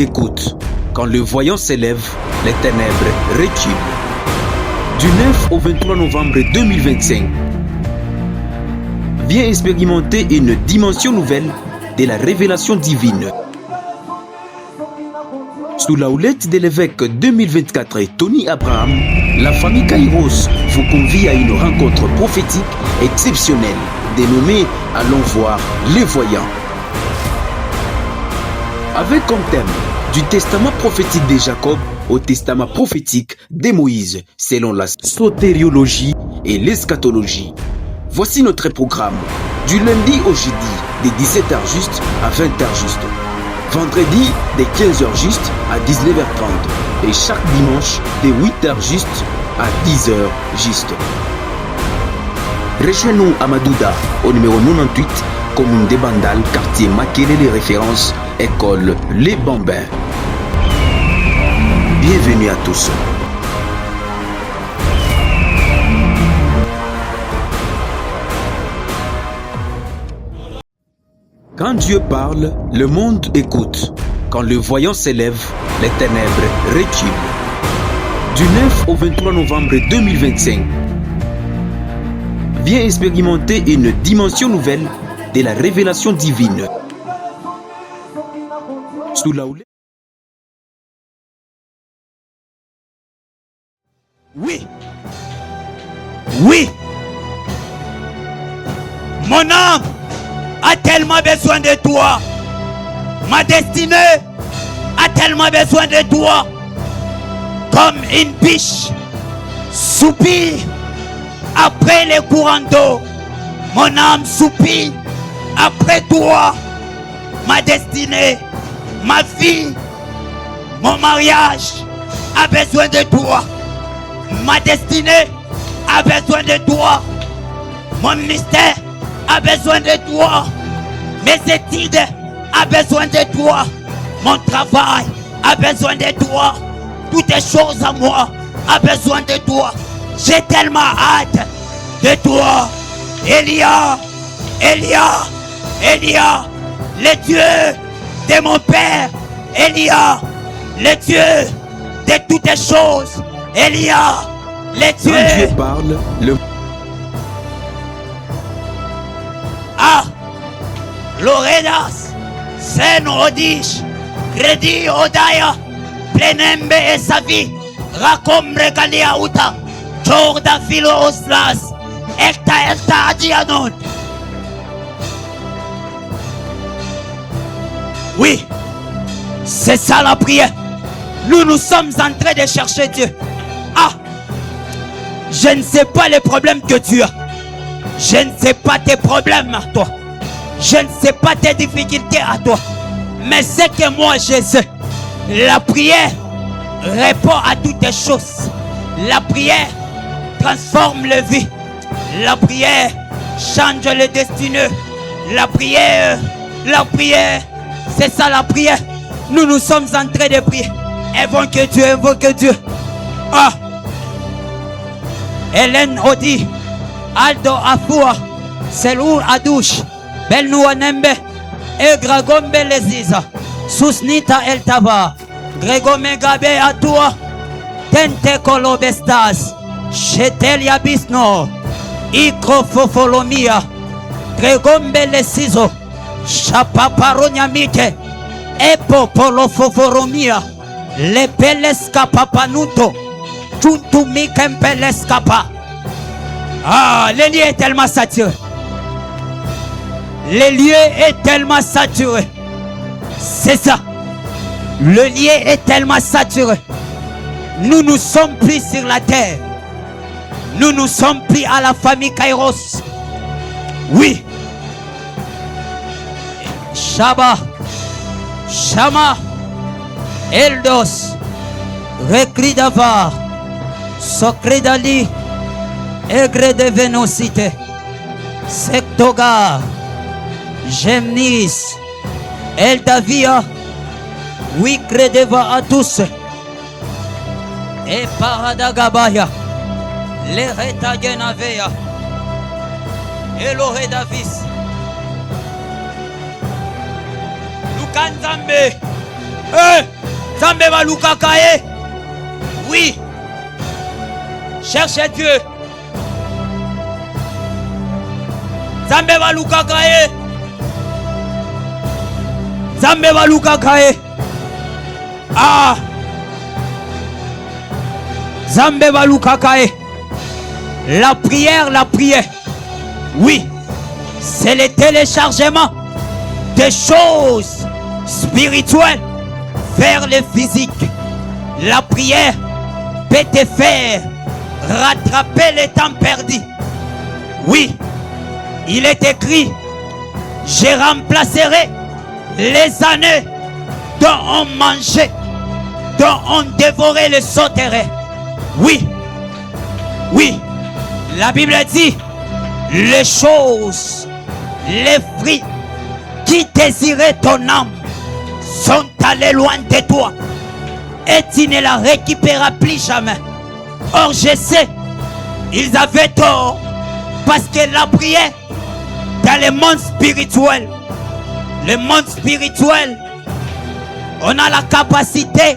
écoute. Quand le voyant s'élève, les ténèbres reculent. Du 9 au 23 novembre 2025, viens expérimenter une dimension nouvelle de la révélation divine. Sous la houlette de l'évêque 2024 Tony Abraham, la famille Kairos vous convie à une rencontre prophétique exceptionnelle dénommée « Allons voir les voyants ». Avec comme thème du testament prophétique de Jacob au testament prophétique de Moïse, selon la sotériologie et l'eschatologie. Voici notre programme, du lundi au jeudi, de 17h juste à 20h juste. Vendredi, de 15h juste à 19h30. Et chaque dimanche, de 8h juste à 10h juste. Rejoignez-nous à Madouda, au numéro 98, commune de Bandal, quartier Makele, les références, école Les Bambins. Bienvenue à tous. Quand Dieu parle, le monde écoute. Quand le voyant s'élève, les ténèbres reculent. Du 9 au 23 novembre 2025, viens expérimenter une dimension nouvelle de la révélation divine. Sous la houlette. Oui. Oui. Mon âme a tellement besoin de toi. Ma destinée a tellement besoin de toi. Comme une biche soupire après les courants d'eau. Mon âme soupire après toi. Ma destinée, ma vie, mon mariage a besoin de toi. Ma destinée a besoin de toi. Mon ministère a besoin de toi. Mes études a besoin de toi. Mon travail a besoin de toi. Toutes les choses à moi a besoin de toi. J'ai tellement hâte de toi. Elia, Elia, Elia, le Dieu de mon Père. Elia, le Dieu de toutes les choses. Elia, le Dieu. Quand Dieu parle, le... Ah, Loredas, Sen Odish, Kredi Odaya, Plenembe et Savi, Rakom Regalia Uta, Jorda Philo Oslas, Elta Adianon. Oui, c'est ça la prière. Nous sommes en train de chercher Dieu. Ah, je ne sais pas les problèmes que tu as. Je ne sais pas tes problèmes à toi. Je ne sais pas tes difficultés à toi. Mais c'est que moi je sais. La prière répond à toutes les choses. La prière transforme les vies. La prière change les destinées. La prière, c'est ça la prière. Nous sommes en train de prier. Invoque Dieu, invoque Dieu. Ah, Hélène Odi, Aldo Afua, Selur Adouche, Belnoua Nembe, et Gragombe Leziza, Susnita El Taba, Gregome Gabe Atua, Tente Kolobestas, Chetelia Bisno, Ikrofofolomia, Gregombe Lesizo, Chapaparonia Mite, Epo Polofoforomia, Le Pelesca Papanuto, Tuntu Mikem Pelescapa. Ah, le lieu est tellement saturé. Le lieu est tellement saturé. C'est ça. Le lieu est tellement saturé. Nous ne sommes plus sur la terre. Nous ne sommes plus à la famille Kairos. Oui. Shaba, Shama, Eldos, Rekridavar, Sokredali, Aigre de Vénocité, Sectogar, Gemnis, Eldavia, Wikredeva à tous, et Paradagabaya, Lereta Genavea, Elohé Davis, Lukanzambe, Zambe baluka kaye. Oui. Cherchez Dieu. Zambe baluka kaye. Zambe baluka kaye. Ah. Zambe baluka kaye. La prière. Oui. C'est le téléchargement des choses spirituelles vers le physique. La prière peut te faire rattraper le temps perdu. Oui, il est écrit, je remplacerai les années dont on mangeait, dont on dévorait les sauterelles. Oui, la Bible dit, les choses, les fruits qui désiraient ton âme sont allés loin de toi et tu ne la récupéreras plus jamais. Or je sais, ils avaient tort parce que la prière dans le monde spirituel, on a la capacité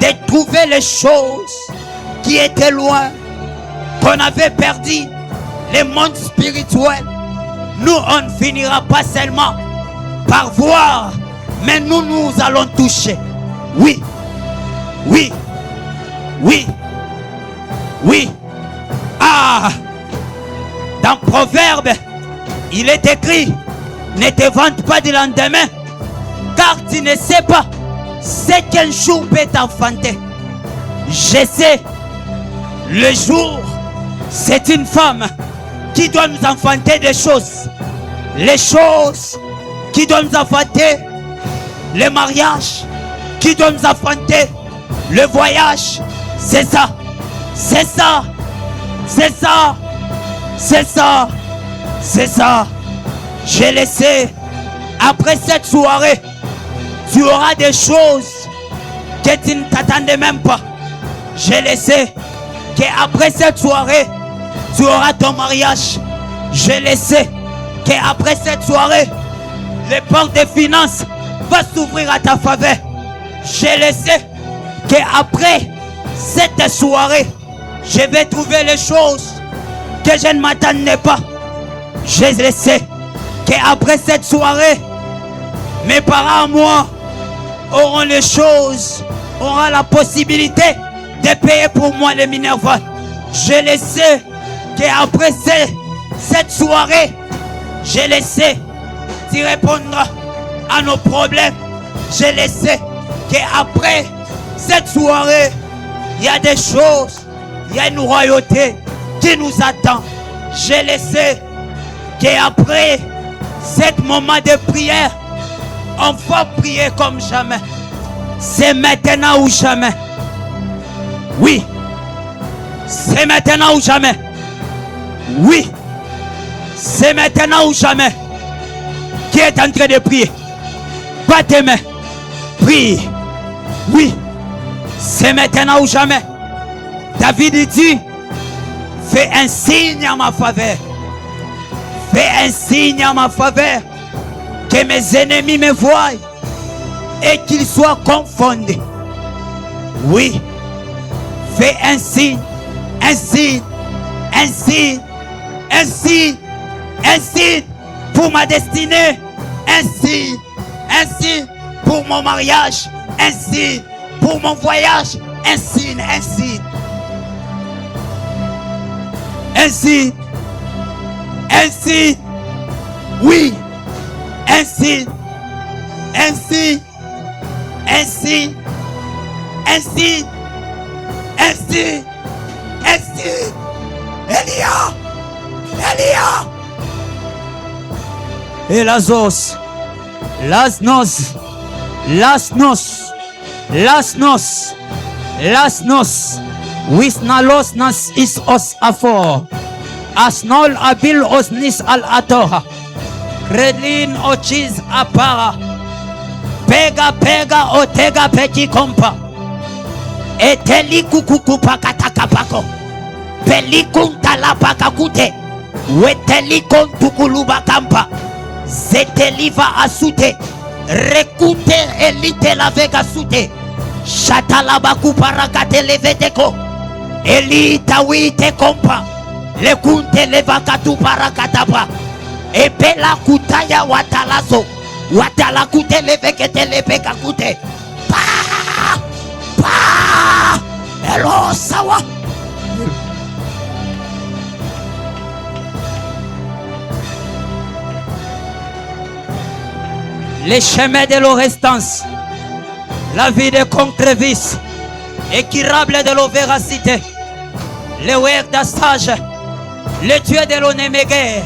de trouver les choses qui étaient loin, qu'on avait perdu. Le monde spirituel, nous on ne finira pas seulement par voir, mais nous allons toucher. Oui. Ah, dans Proverbe, il est écrit, ne te vante pas du lendemain, car tu ne sais pas ce qu'un jour peut t'enfanter. Je sais, le jour, c'est une femme qui doit nous enfanter des choses. Les choses qui doivent nous enfanter, le mariage, qui doit nous enfanter, le voyage. C'est ça. Je le sais. Après cette soirée, tu auras des choses que tu ne t'attendais même pas. Je le sais. Qu'après cette soirée, tu auras ton mariage. Je le sais. Qu'après cette soirée, les portes des finances vont s'ouvrir à ta faveur. Je le sais. Qu'après cette soirée, je vais trouver les choses que je ne m'attendais pas. Je le sais. Qu'après cette soirée, mes parents et moi auront les choses, auront la possibilité de payer pour moi les Minerva. Je le sais qu'après cette soirée, je le sais, tu répondras à nos problèmes. Je le sais qu'après cette soirée, il y a des choses, il y a une royauté qui nous attend. Je le sais qu'après ce moment de prière, on va prier comme jamais. C'est maintenant ou jamais. Oui, c'est maintenant ou jamais. Oui, c'est maintenant ou jamais. Qui est en train de prier? Pas tes mains. Prie. Oui, c'est maintenant ou jamais. David dit, fais un signe en ma faveur. Fais un signe en ma faveur. Que mes ennemis me voient et qu'ils soient confondus. Oui, fais un signe, un signe, un signe, un signe, un signe pour ma destinée, un signe pour mon mariage, un signe pour mon voyage, un signe, un signe, un signe, un signe, oui, un signe, un signe, un signe, un signe, un signe, un signe, Elia, Elia. Et Lazos, Lasnos, Lasnos, Lasnos, Lasnos, Wisnalos nas is os afor, Asnol abil os nis al atoha, Redlin ochis apara, Pega pega otega peki kompa, Eteli kukukupa katakapako, Pelikun talapaka kute, Wetelikon tukuluba kampa, Zeteliva asute, Rekute elite la vega sute. Shatalabaku parakate levedeko. Elita wite kompa. Lekunte levakatu parakatapa. Epela kutaya watalazo. Watalakute levekete levekakute. Pa! Pa! Hello, sawa. Les chemins de l'orestance, la vie de contre-vice, équirable de l'ovéracité, le ouer d'assage, le dieu de l'onémégué,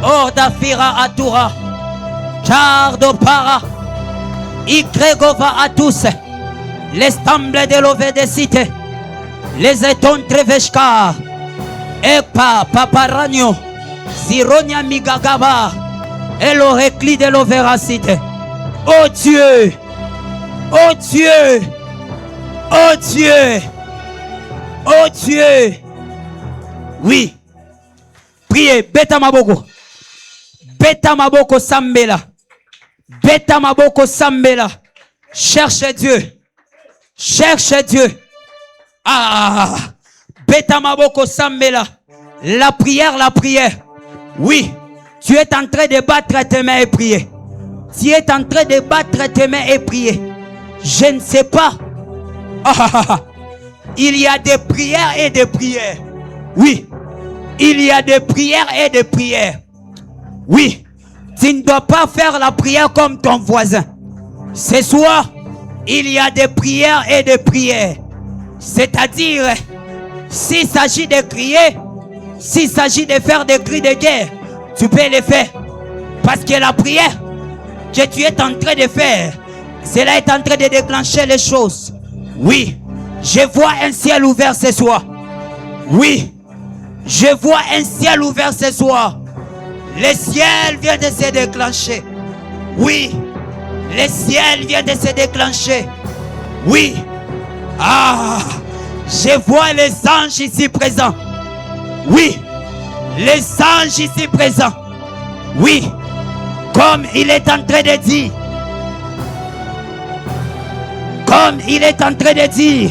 hors d'Afira Atura, Chardo Para, Ikregova à tous, les stambles de l'ovédécité, les étons Treveshka, Epa Paparagno, Zironia Migagaba, et l'oréclit de l'ovéracité. Oh Dieu! Oh Dieu! Oh Dieu! Oh Dieu! Oui. Priez. Beta maboko. Beta maboko sambela. Beta maboko sambela. Cherche Dieu. Cherche Dieu. Ah! Beta maboko sambela. La prière, la prière. Oui. Tu es en train de battre tes mains et prier. Tu es en train de battre tes mains et prier. Je ne sais pas. Il y a des prières et des prières. Oui. Il y a des prières et des prières. Oui. Tu ne dois pas faire la prière comme ton voisin. Ce soir, il y a des prières et des prières. C'est-à-dire, s'il s'agit de crier, s'il s'agit de faire des cris de guerre, tu peux les faire. Parce que la prière que tu es en train de faire, cela est en train de déclencher les choses. Oui, je vois un ciel ouvert ce soir. Oui, je vois un ciel ouvert ce soir. Le ciel vient de se déclencher. Oui, le ciel vient de se déclencher. Oui. Ah, je vois les anges ici présents. Oui. Les anges ici présents. Oui. Comme il est en train de dire. Comme il est en train de dire.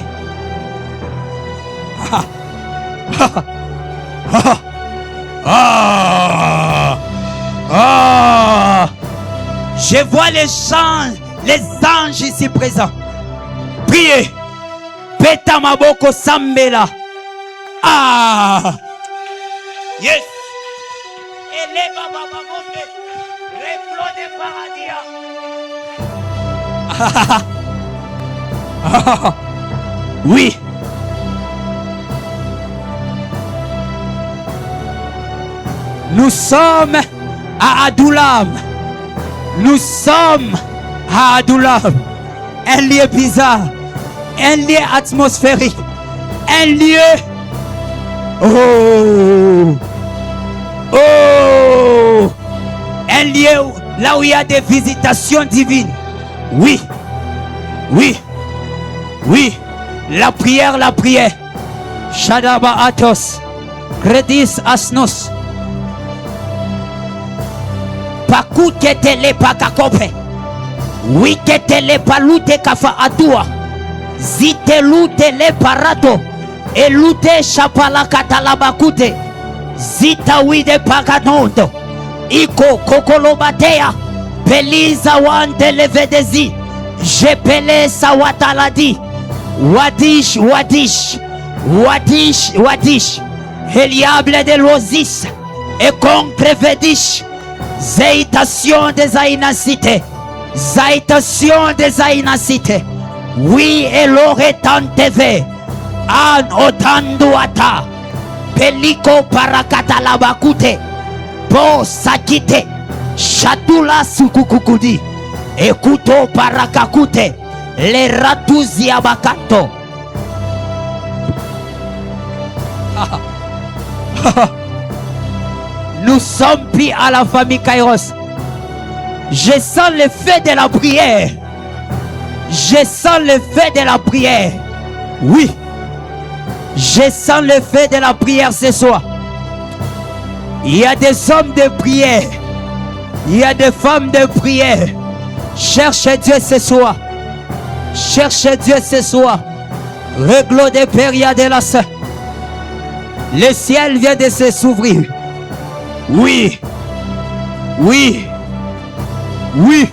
Ah. Ah. Ah. Ah. Je vois les anges ici présents. Priez. Peta maboko sambela. Ah. Yes. Eleva baba monde. Reflo de paradis. Oui. Nous sommes à Adoulam. Nous sommes à Adoulam. Un lieu bizarre. Un lieu atmosphérique. Un lieu. Oh. Oh. Un lieu là où il y a des visitations divines. Oui. Oui. Oui. La prière, la prière. Shadaba Atos. Redis Asnos. Paku ketele pakakope. Oui ketele palute kafa adua. Zite lute le parato. Elute shapala katalabakute. Zita wide paganondo. Iko kokolobatea. Beliza wande levedezi. Jepele sawataladi. Wadish, wadish. Wadish, wadish. Eliable de l'osis. Et concrevedish. Zaitation des ainacité. Zaitation des ainacité. Oui, et l'oretan TV. An otanduata. Peliko parakatalabakute. Bo sakite. Chatula sukukukudi. Ekuto parakakute. Le ratuzi abakato. Nous sommes pris à la famille Kairos. Je sens le feu de la prière. Je sens le feu de la prière. Oui. Je sens le feu de la prière ce soir. Il y a des hommes de prière. Il y a des femmes de prière. Cherche Dieu ce soir. Cherche Dieu ce soir. Réglo de Péria de la Sainte. Le ciel vient de s'ouvrir. Oui. Oui. Oui.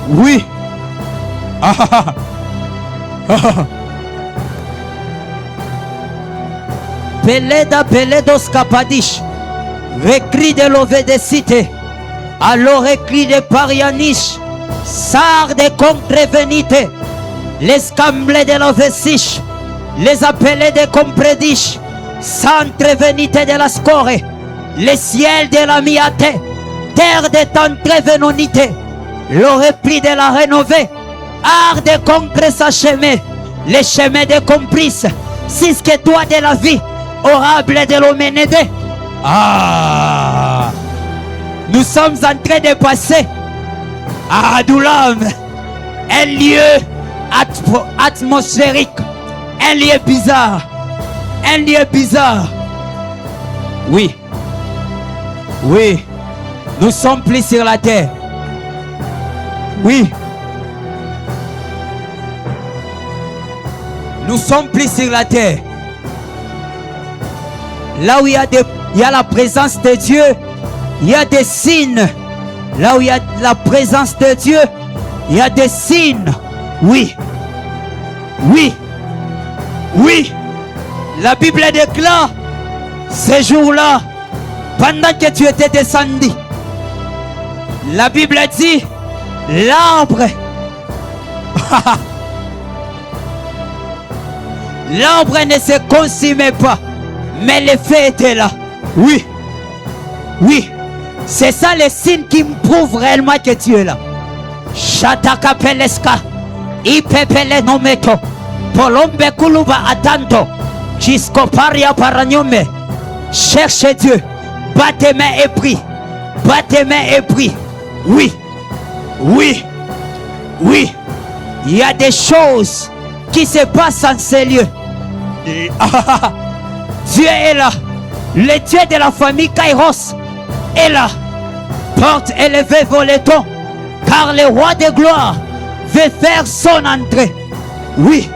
Oui. Ah ah ah. Ah ah. Peleda Peledos Kapadish. Recri de l'ové de cité. Alors recri de Parianish. Sar de contrevenite. Les camblés de l'ovesish. Les appelés de compredish. S'entrevenite de la score. Le ciel de la miate. Terre de t'entrevenonite. Le repli de la rénové. Art de concret sa chemin. Les chemins de complice. Si ce que toi de la vie. Orable de l'homénédé. Ah, nous sommes en train de passer à Adoulam, un lieu atmosphérique, un lieu bizarre, un lieu bizarre. Oui, oui, nous sommes plus sur la terre. Oui, nous sommes plus sur la terre. Là où il y a la présence de Dieu, il y a des signes. Là où il y a la présence de Dieu, il y a des signes. Oui. Oui. Oui. La Bible déclare, ces jours-là, pendant que tu étais descendu, la Bible dit, l'arbre, l'arbre ne se consumait pas. Mais le feu était là. Oui. Oui. C'est ça le signe qui me prouve réellement que tu es là. Shataka peleska. Ipepele nometo. Polombe kuluba atanto. Chiskoparia paranyome. Cherche Dieu. Bat tes mains et prie. Bat tes mains et prie. Oui. Oui. Oui. Il y a des choses qui se passent en ces lieux. Dieu est là. Le Dieu de la famille Kairos est là. Porte élevée voleton. Car le roi de gloire veut faire son entrée. Oui.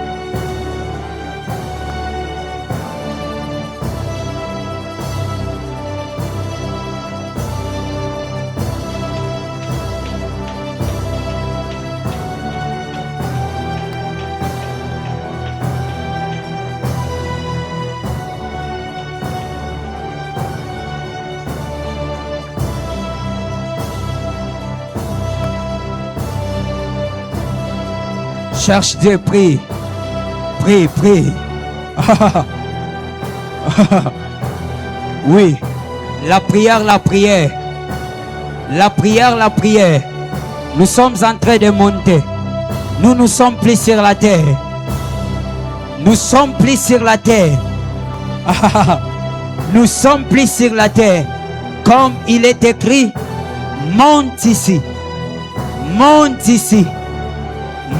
Cherche Dieu, prie. Prie, prie. Oui. La prière, la prière. La prière, la prière. Nous sommes en train de monter. Nous ne sommes plus sur la terre. Nous sommes plus sur la terre. Nous sommes plus sur la terre. Comme il est écrit, monte ici. Monte ici.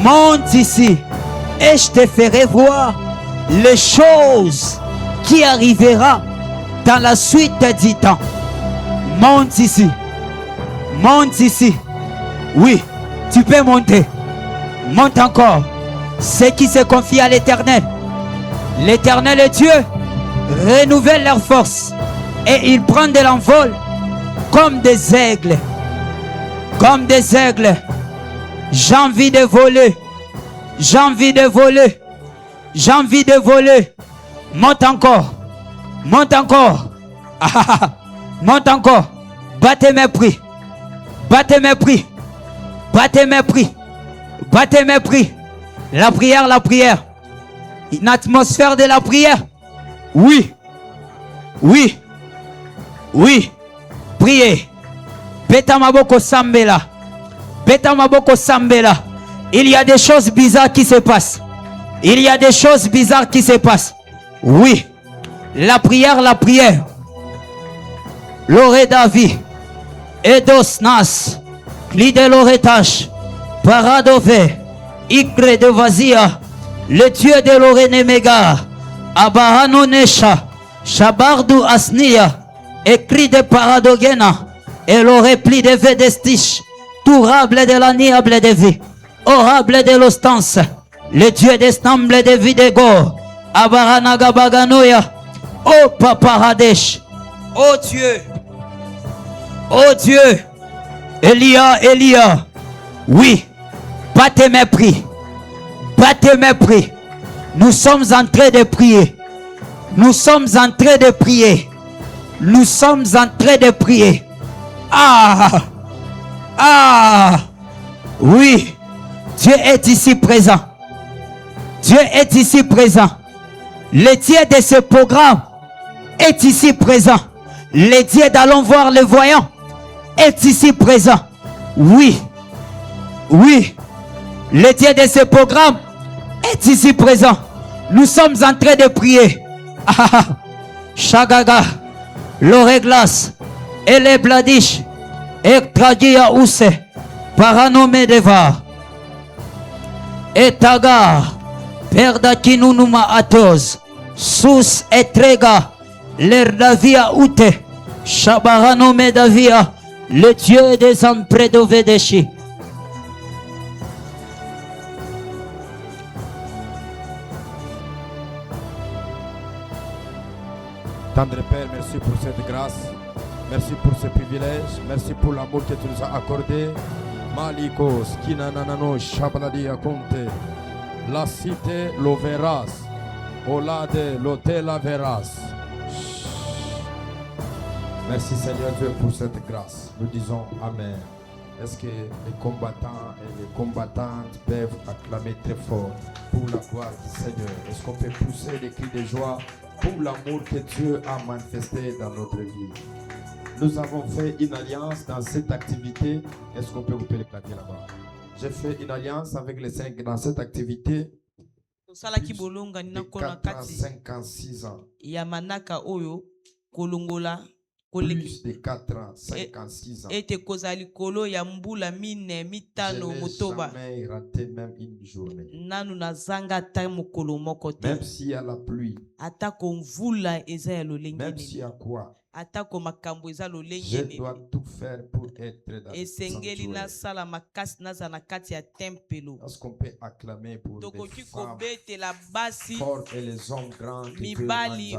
Monte ici et je te ferai voir les choses qui arriveront dans la suite du temps. Monte ici. Monte ici. Oui, tu peux monter. Monte encore. Ceux qui se confient à l'Éternel. L'Éternel est Dieu. Renouvelle leur force. Et ils prennent de l'envol comme des aigles. Comme des aigles. J'ai envie de voler. J'ai envie de voler. J'ai envie de voler. Monte encore. Monte encore. Monte encore. Battez mes prix. Battez mes prix. Battez mes prix. Battez mes prix. La prière, la prière. Une atmosphère de la prière. Oui. Oui. Oui. Priez. Beta maboko sambela. Beta maboko sambela. Il y a des choses bizarres qui se passent. Il y a des choses bizarres qui se passent. Oui. La prière, la prière. L'oré David. Edos Nas. Clide l'orétage. Paradové. Icre de Vazia. Le Dieu de l'oré Nemega. Abahano Nesha. Shabardu Asnia. Écrit de Paradogena. Et l'oré pli de Vedestiche. tourable de l'aniable de vie, orable de l'ostance, le Dieu d'estamble de vie de go, Abaranaga Baganoya, oh Papa Hadesh, oh Dieu, Elia, oui, battez mes prix, nous sommes en train de prier, oui, Dieu est ici présent, le Dieu de ce programme est ici présent, le Dieu d'allons voir les voyants est ici présent, oui, le Dieu de ce programme est ici présent, nous sommes en train de prier. Shagaga, l'Oreglas, Ele Bladish, Ektradia Use, Paranome Deva, Etaga, Perda Kinunuma Atos, Sus Etrega, Lerdavia Ute, Shabaranome Davia, le Dieu des Ampredovedeshi. Tendre Père, merci pour cette grâce, merci pour ce privilège, merci pour l'amour que tu nous as accordé. Malikos, Kinanano, Shabaladi Akonte, la cité lo verras, Olade l'hôtel la verras. Merci Seigneur Dieu pour cette grâce. Nous disons Amen. Est-ce que les combattants et les combattantes peuvent acclamer très fort pour la gloire du Seigneur? Est-ce qu'on peut pousser des cris de joie pour l'amour que Dieu a manifesté dans notre vie? Nous avons fait une alliance dans cette activité. Est-ce qu'on peut couper le clavier là-bas? J'ai fait une alliance avec les 5 dans cette activité. Plus de 56 ans. Plus de 4 ans, 56 ans. Je n'ai jamais raté même une journée. Même s'il y a la pluie, même s'il y a quoi, je dois tout faire pour être dans le sanctuaire. Est-ce qu'on peut acclamer pour les femmes fortes et les hommes grands que Dieu nous a donnés?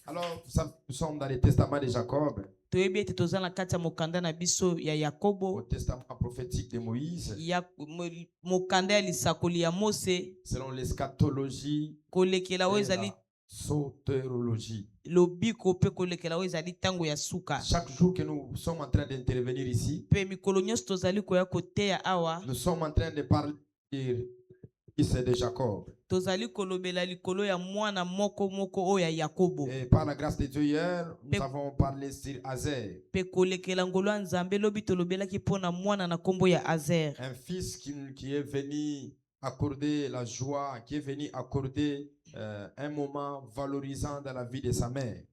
Alors, nous sommes dans le testament de Jacob. Au testament prophétique de Moïse, selon l'eschatologie et la sotérologie. Chaque jour que nous sommes en train d'intervenir ici, nous sommes en train de parler de Jacob. Et par la grâce de Dieu hier, nous avons parlé sur Azer. Un fils qui est venu accorder la joie, qui est venu accorder un moment valorisant dans la vie de sa mère.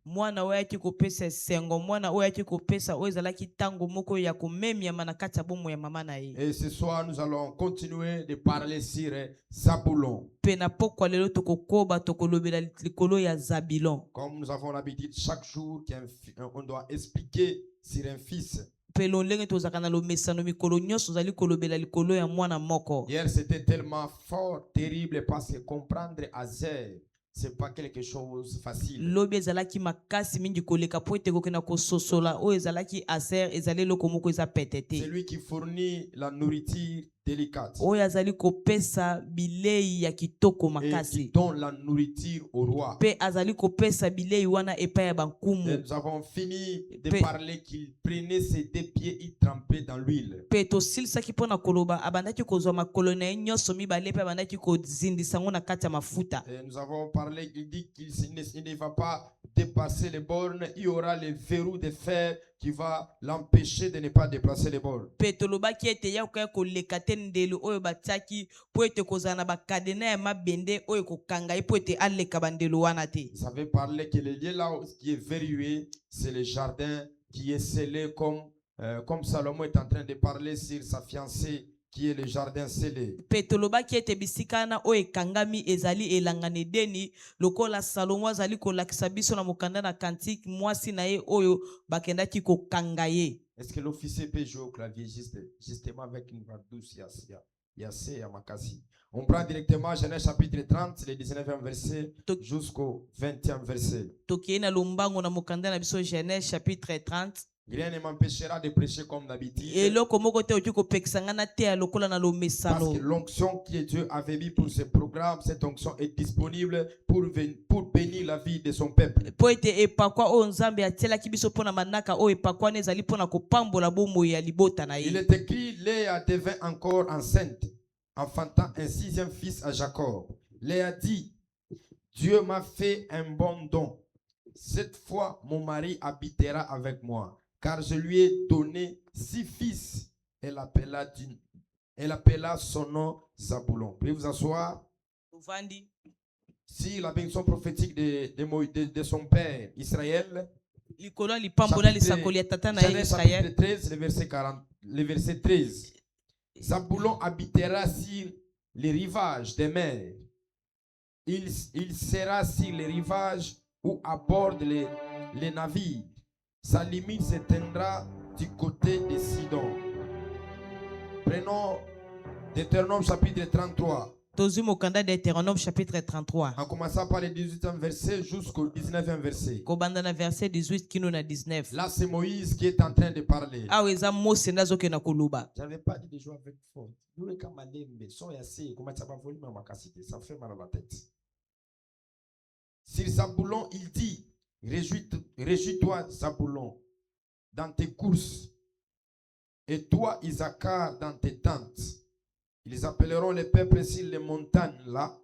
Et ce soir, nous allons continuer de parler sur Zabulon. Comme nous avons l'habitude, chaque jour, on doit expliquer sur un fils. Hier, c'était tellement fort, terrible, parce que comprendre Azer, c'est pas quelque chose facile. C'est lui qui fournit la nourriture délicate. Et qui donne la nourriture au roi. Et nous avons fini de parler qu'il prenait ses 2 pieds, il trempait dans l'huile. Et nous avons parlé, il dit qu'il ne va pas dépasser les bornes, il y aura les verrous de fer qui va l'empêcher de ne pas dépasser les bornes. Vous avez parlé que le lieu là qui est verrouillé, c'est le jardin qui est scellé comme Salomon est en train de parler sur sa fiancée qui est le jardin scellé. Petoloba qui était bisikana o ekangami ezali elangane deni lokola Salomo azali kolakisa biso na mokanda na kantique mwasi na ye oyo bakendaki kokangaye. Est-ce que l'officier peut jouer au clavier justement avec une voix douce? Yassé Yamakasi. On prend directement Genèse chapitre 30, le 19e verset jusqu'au 20e verset. Tokiye na lombango na mokanda na biso Genèse chapitre 30. Rien ne m'empêchera de prêcher comme d'habitude. Parce que l'onction que Dieu avait mis pour ce programme, cette onction est disponible pour bénir la vie de son peuple. Il est écrit, Léa devint encore enceinte, enfantant un 6e fils à Jacob. Léa dit, Dieu m'a fait un bon don. Cette fois, mon mari habitera avec moi. Car je lui ai donné 6 fils. Elle appela son nom Zaboulon. Pouvez vous asseoir? Si la bénédiction prophétique de son père Israël, chapitre 13, le verset 13. Zaboulon habitera sur les rivages des mers. Il sera sur les rivages où abordent les navires. Sa limite s'étendra du côté de Sidon. Prenons Deutéronome chapitre 33. Deutéronome chapitre 33. En commençant par le 18e verset jusqu'au 19e verset. Verset 18 kino na 19. Là, c'est Moïse qui est en train de parler. J'avais pas dit de jouer avec force. Ça fait mal à la tête. Sur Zaboulon, il dit, réjouis-toi, Zaboulon, dans tes courses, et toi, Issachar, dans tes tentes. Ils appelleront les peuples sur les montagnes là.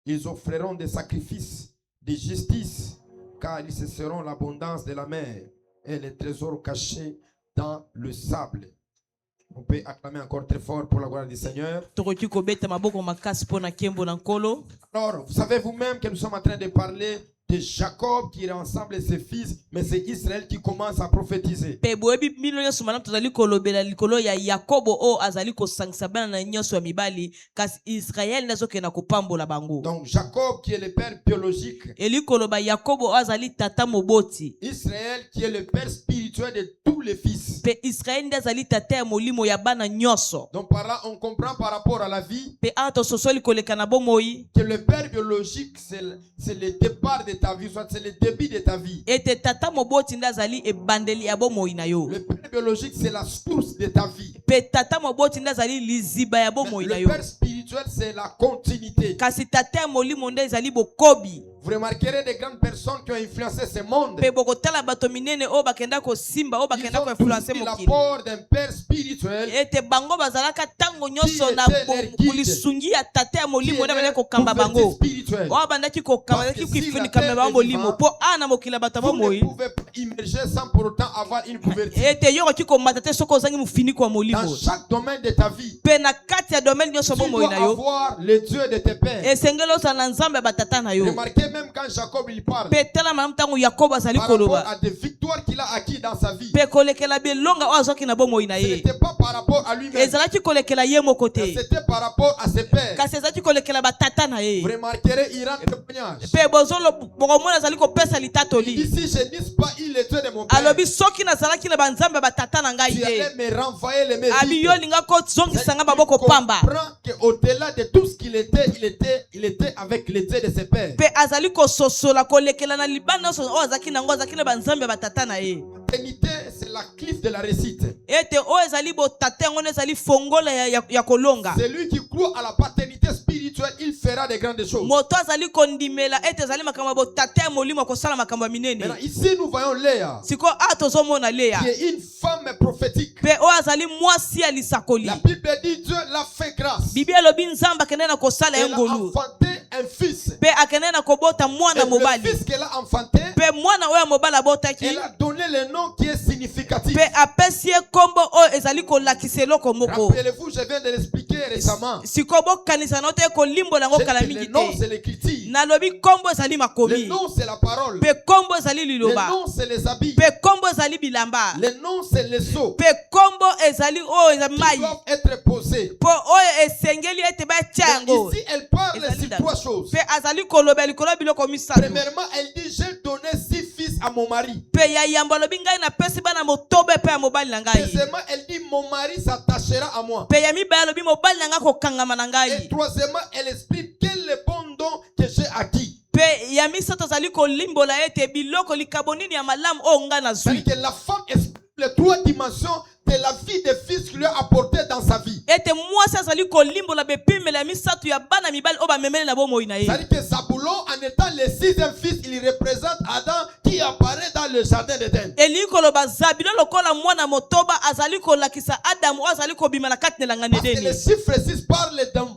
Ils offriront des sacrifices de justice, car ils cesseront l'abondance de la mer et les trésors cachés dans le sable. On peut acclamer encore très fort pour la gloire du Seigneur. Alors, vous savez vous-même que nous sommes en train de parler de Jacob qui rassemble ses fils, mais c'est Israël qui commence à prophétiser. Donc Jacob qui est le père biologique, Israël qui est le père spirituel de tous les fils. Donc par là on comprend par rapport à la vie que le père biologique c'est le départ de ta vie, soit c'est le début de ta vie. Le père biologique c'est la source de ta vie. Le père spirituel c'est la continuité. Vous remarquerez des grandes personnes qui ont influencé ce monde. Ils ont tous l'apport d'un père spirituel qui était leur guide, qui est spirituel. Parce que si la terre est vivante, vous ne pouvez pas immerger sans pour autant avoir une couverture. Dans chaque domaine de ta vie, tu dois avoir le Dieu de tes pères. Remarquez même quand Jacob il parle par rapport à des victoires qu'il a acquis dans sa vie. Ce n'était pas par rapport à lui-même, c'était par rapport à ses pères. Vous remarquerez, il rend témoignage. Ici, je n'ai pas eu le Dieu de mon père. Tu allais me renvoyer les mérites. Comprends qu'au-delà de tout ce qu'il était, il était avec le Dieu de ses pères. L'éternité, c'est la cliff de la réussite. Celui qui croit à la paternité spirituelle, il fera de grandes choses. Maintenant, ici, nous voyons Léa, qui est une femme prophétique. La Bible dit Dieu l'a fait grâce. Il a enfanté un fils. Et le fils qu'elle a enfanté, elle a donné le nom qui est significatif. Rappelez-vous, je viens de l'expliquer récemment. Le nom, c'est l'écriture. Le nom, c'est la parole. Le nom, c'est les habits. Le nom, c'est les seaux qui doivent être posés. esengeli ete ba Mais tiango. ici, elle parle sur trois choses. Pe azali koloba likolo biloko misato. Premièrement, elle dit, j'ai donné 6 fils à mon mari. Pe ya yamba lobi ngai na pesi bana motobe pe ya mobali na ngai. Deuxièmement, elle dit, mon mari s'attachera à moi. Pe ya mibaya lobi mobali na ngai kokangama na Et ngai. troisièmement, elle explique quel est le bon don que j'ai acquis. Pe ya misato azali kolimbola ete biloko likabonini ya malamu o nga na zwi. C'est-à-dire que la femme explique les 3 dimensions de la vie des fils qu'il lui a apporté dans sa vie. Ete mwasi azali kolimbola bepimela ya misato ya bana mibali o bamemeli na bomoi na ye. C'est-à-dire que Zabulon, en étant le 6e fils, il représente Adam qui apparaît dans le jardin d'Éden. Eli koloba zabilo lokola mwana motoba azali kolakisa Adamu o azali kobima na kati na langane Parce que deni. le chiffre 6 parle d'un.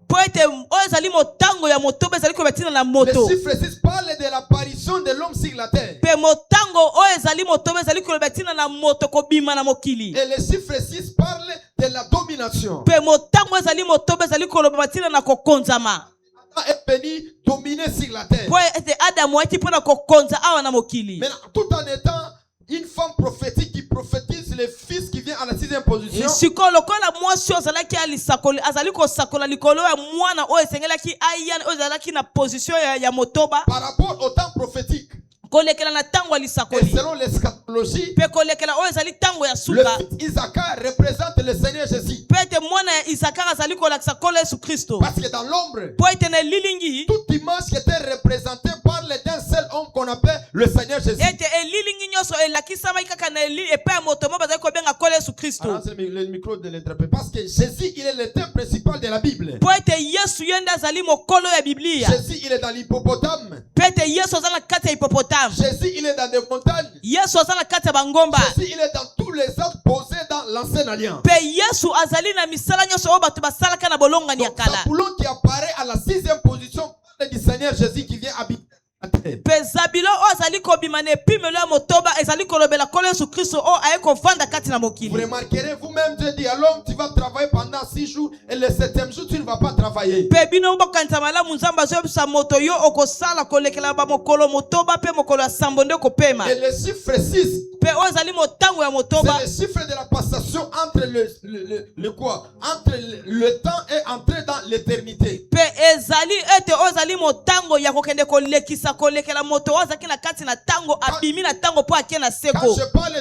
Po ete o ezali motango ya motoba ezali kobetina na Le moto. chiffre 6 parle de l'apparition de l'homme sur la terre. Pe motango o ezali motoba ezali kobetina na moto kobima na mokili. Et le chiffre 6 parle de la domination. Pe motango ezali motoba ezali kobetina na kokonzama. Adam est venu dominer sur la terre. Po ete Adamu ati pona kokonza awa na mokili. Mais tout en étant une femme prophétique qui prophétise le fils qui vient à la 6e position. Siko lokola mwasi ozalaki alisakoli azali kosakola likolo ya mwana o esengelaki ayana o ezalaki na position ya motoba. Par rapport au temps prophétique. Kolekela na tango Et alisakoli. selon l'eschatologie, Pe kolekela o ezali tango ya le suka. fils Isaacar représente le Seigneur Jésus. Pe ete mwana ya Isakara azali kolakisa kolo Yesu Kristo. Parce que dans l'ombre, Po ete na lilingi toute image qui était représentée parle d'un seul homme qu'on appelle le Seigneur Jésus. ete lilingi nyonso elakisama kaka na eli epe ya moto mo bazali kobenga kolo Yesu Kristo. Alors, c'est le micro de l'interprète. Parce que Jésus, il est le thème principal de la Bible. Po ete Yesu yende azali mokolo ya Biblia. Jésus, il est dans l'hippopotame. Pe ete Yesu azali na kati ya hipopotame. Jésus, il est dans des montagnes. Yesu azali na kati ya bangomba. Jésus, il est dans tous les actes posés dans l'ancienne alliance. Pe Yesu azali na misala nyonso o bato basalaka na bolongani ya Donc, kala. Zabulon qui apparaît à la 6e position parle du Seigneur Jésus qui vient habiter la terre. Pe zabilo o azali kobima na epimelo ya motoba ezali kolobela kolo Yesu Kristo o aye kovanda kati na Vous mokili. remarquerez vous-même, Dieu dit à l'homme, tu vas travailler pendant 6 jours et le 7e jour, tu ne vas pas travailler. Pe bino bokanisa malamu nzambe azoyebisa moto yo okosala kolekela ba mokolo motoba pe mokolo ya sambo nde kopema. Et le chiffre 6, Pe o ezali motango ya motoba. c'est le chiffre de la passation entre le quoi? Entre le temps et entrer dans l'éternité. Pe ezali ete o ezali motango ya kokende kolekisa kolekela moto o azaki na kati na tango abimi na tango po ake na Quand seko. je parle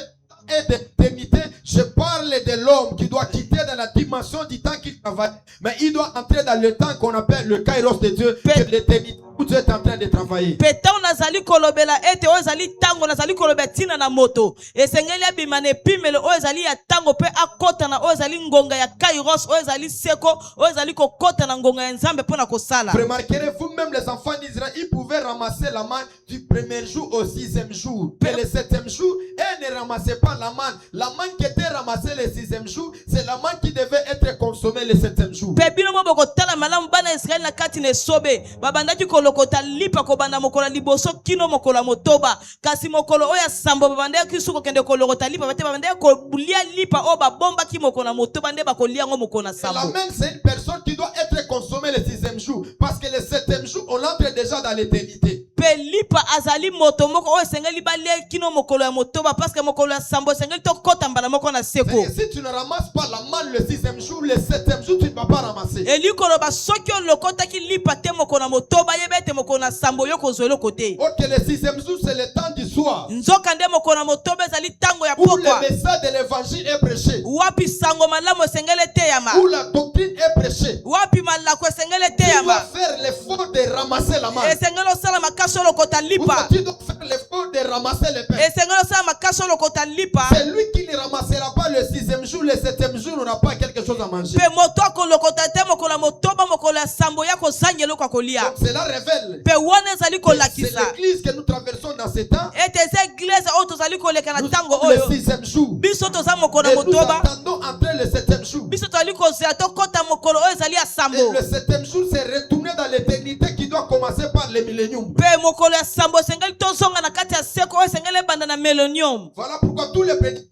d'éternité, je parle de l'homme qui doit quitter dans la dimension du temps qu'il travaille. Mais il doit entrer dans le temps qu'on appelle le kairos de Dieu, que l'éternité où Dieu est en train de travailler. Pe tango nazali kolobela ete o ezali tango nazali kolobela tina na moto. Esengeli abima na epimelo o ezali ya tango pe akota na o ezali ngonga ya kairos o ezali seko o ezali kokota na ngonga ya nzambe po na kosala. Remarquerez vous-même les enfants d'Israël, ils pouvaient ramasser la manne du 1er jour au 6e jour. Mais le 7e jour, ils ne ramassaient pas la manne. La manne qui était ramassée le 6e jour, c'est la manne qui devait être consommée le 7e jour. Pe bino mo bokotala malamu bana Israeli na kati na esobe babandaki kolokota lipa kobanda mokolo liboso kino mokolo motoba kasi mokolo oya sambo babandaki suko kende kolokota lipa bate babandaki kobulia lipa o babomba ki mokolo motoba nde bakolia ngo mokolo na La sambo. manne, c'est une personne qui doit être consommée le 6e jour. Parce que le 7e jour, on entre déjà dans l'éternité. Pe lipa azali moto moko o esengeli balia kino mokolo ya motoba parce que mokolo ya sambo esengeli to kota mbala moko na seko. Si tu ne ramasses pas la manne le 6e jour, le 7e jour, tu ne vas pas ramasser. Eli koloba soki olokotaki lipa te mokolo na motoba yebe te mokolo na sambo yo kozwela kote. Ok, le 6e jour, c'est le temps du soir. Nzoka nde mokolo na motoba ezali tango ya Où pokwa. le message de l'évangile est prêché. Wapi sango malamu esengeli eteyama. Où la doctrine est prêchée. Wapi malako esengeli Tu dois eteyama. faire l'effort de ramasser la manne. Esengeli osala makasi olokota lipa. Tu dois faire l'effort de ramasser le pain. Esengeli osala makasi olokota lipa. C'est lui qui ne ramassera pas le 6e jour, le 7e jour, on n'a pas quelque chose à manger. Pe moto akolokota te mokolo ya motoba mokolo ya sambo ya kozangela kwa kolia. Donc cela révèle. Pe wana ezali C'est kolakisa. l'église que nous traversons dans ce temps. Ete eza eglise oyo tozali koleka na Nous tango sommes le oyo. 6e jour. Biso toza mokolo ya Et nous motoba. attendons entrer le 7e jour. Biso tozali kozela tokota mokolo oyo ezali ya Et sambo. le 7e jour, c'est retourner dans l'éternité qui doit commencer par le millénium. Pe mokolo ya sambo esengeli tozonga na kati ya seko oyo esengeli ebanda na millennium. Voilà pourquoi tous les prédicateurs,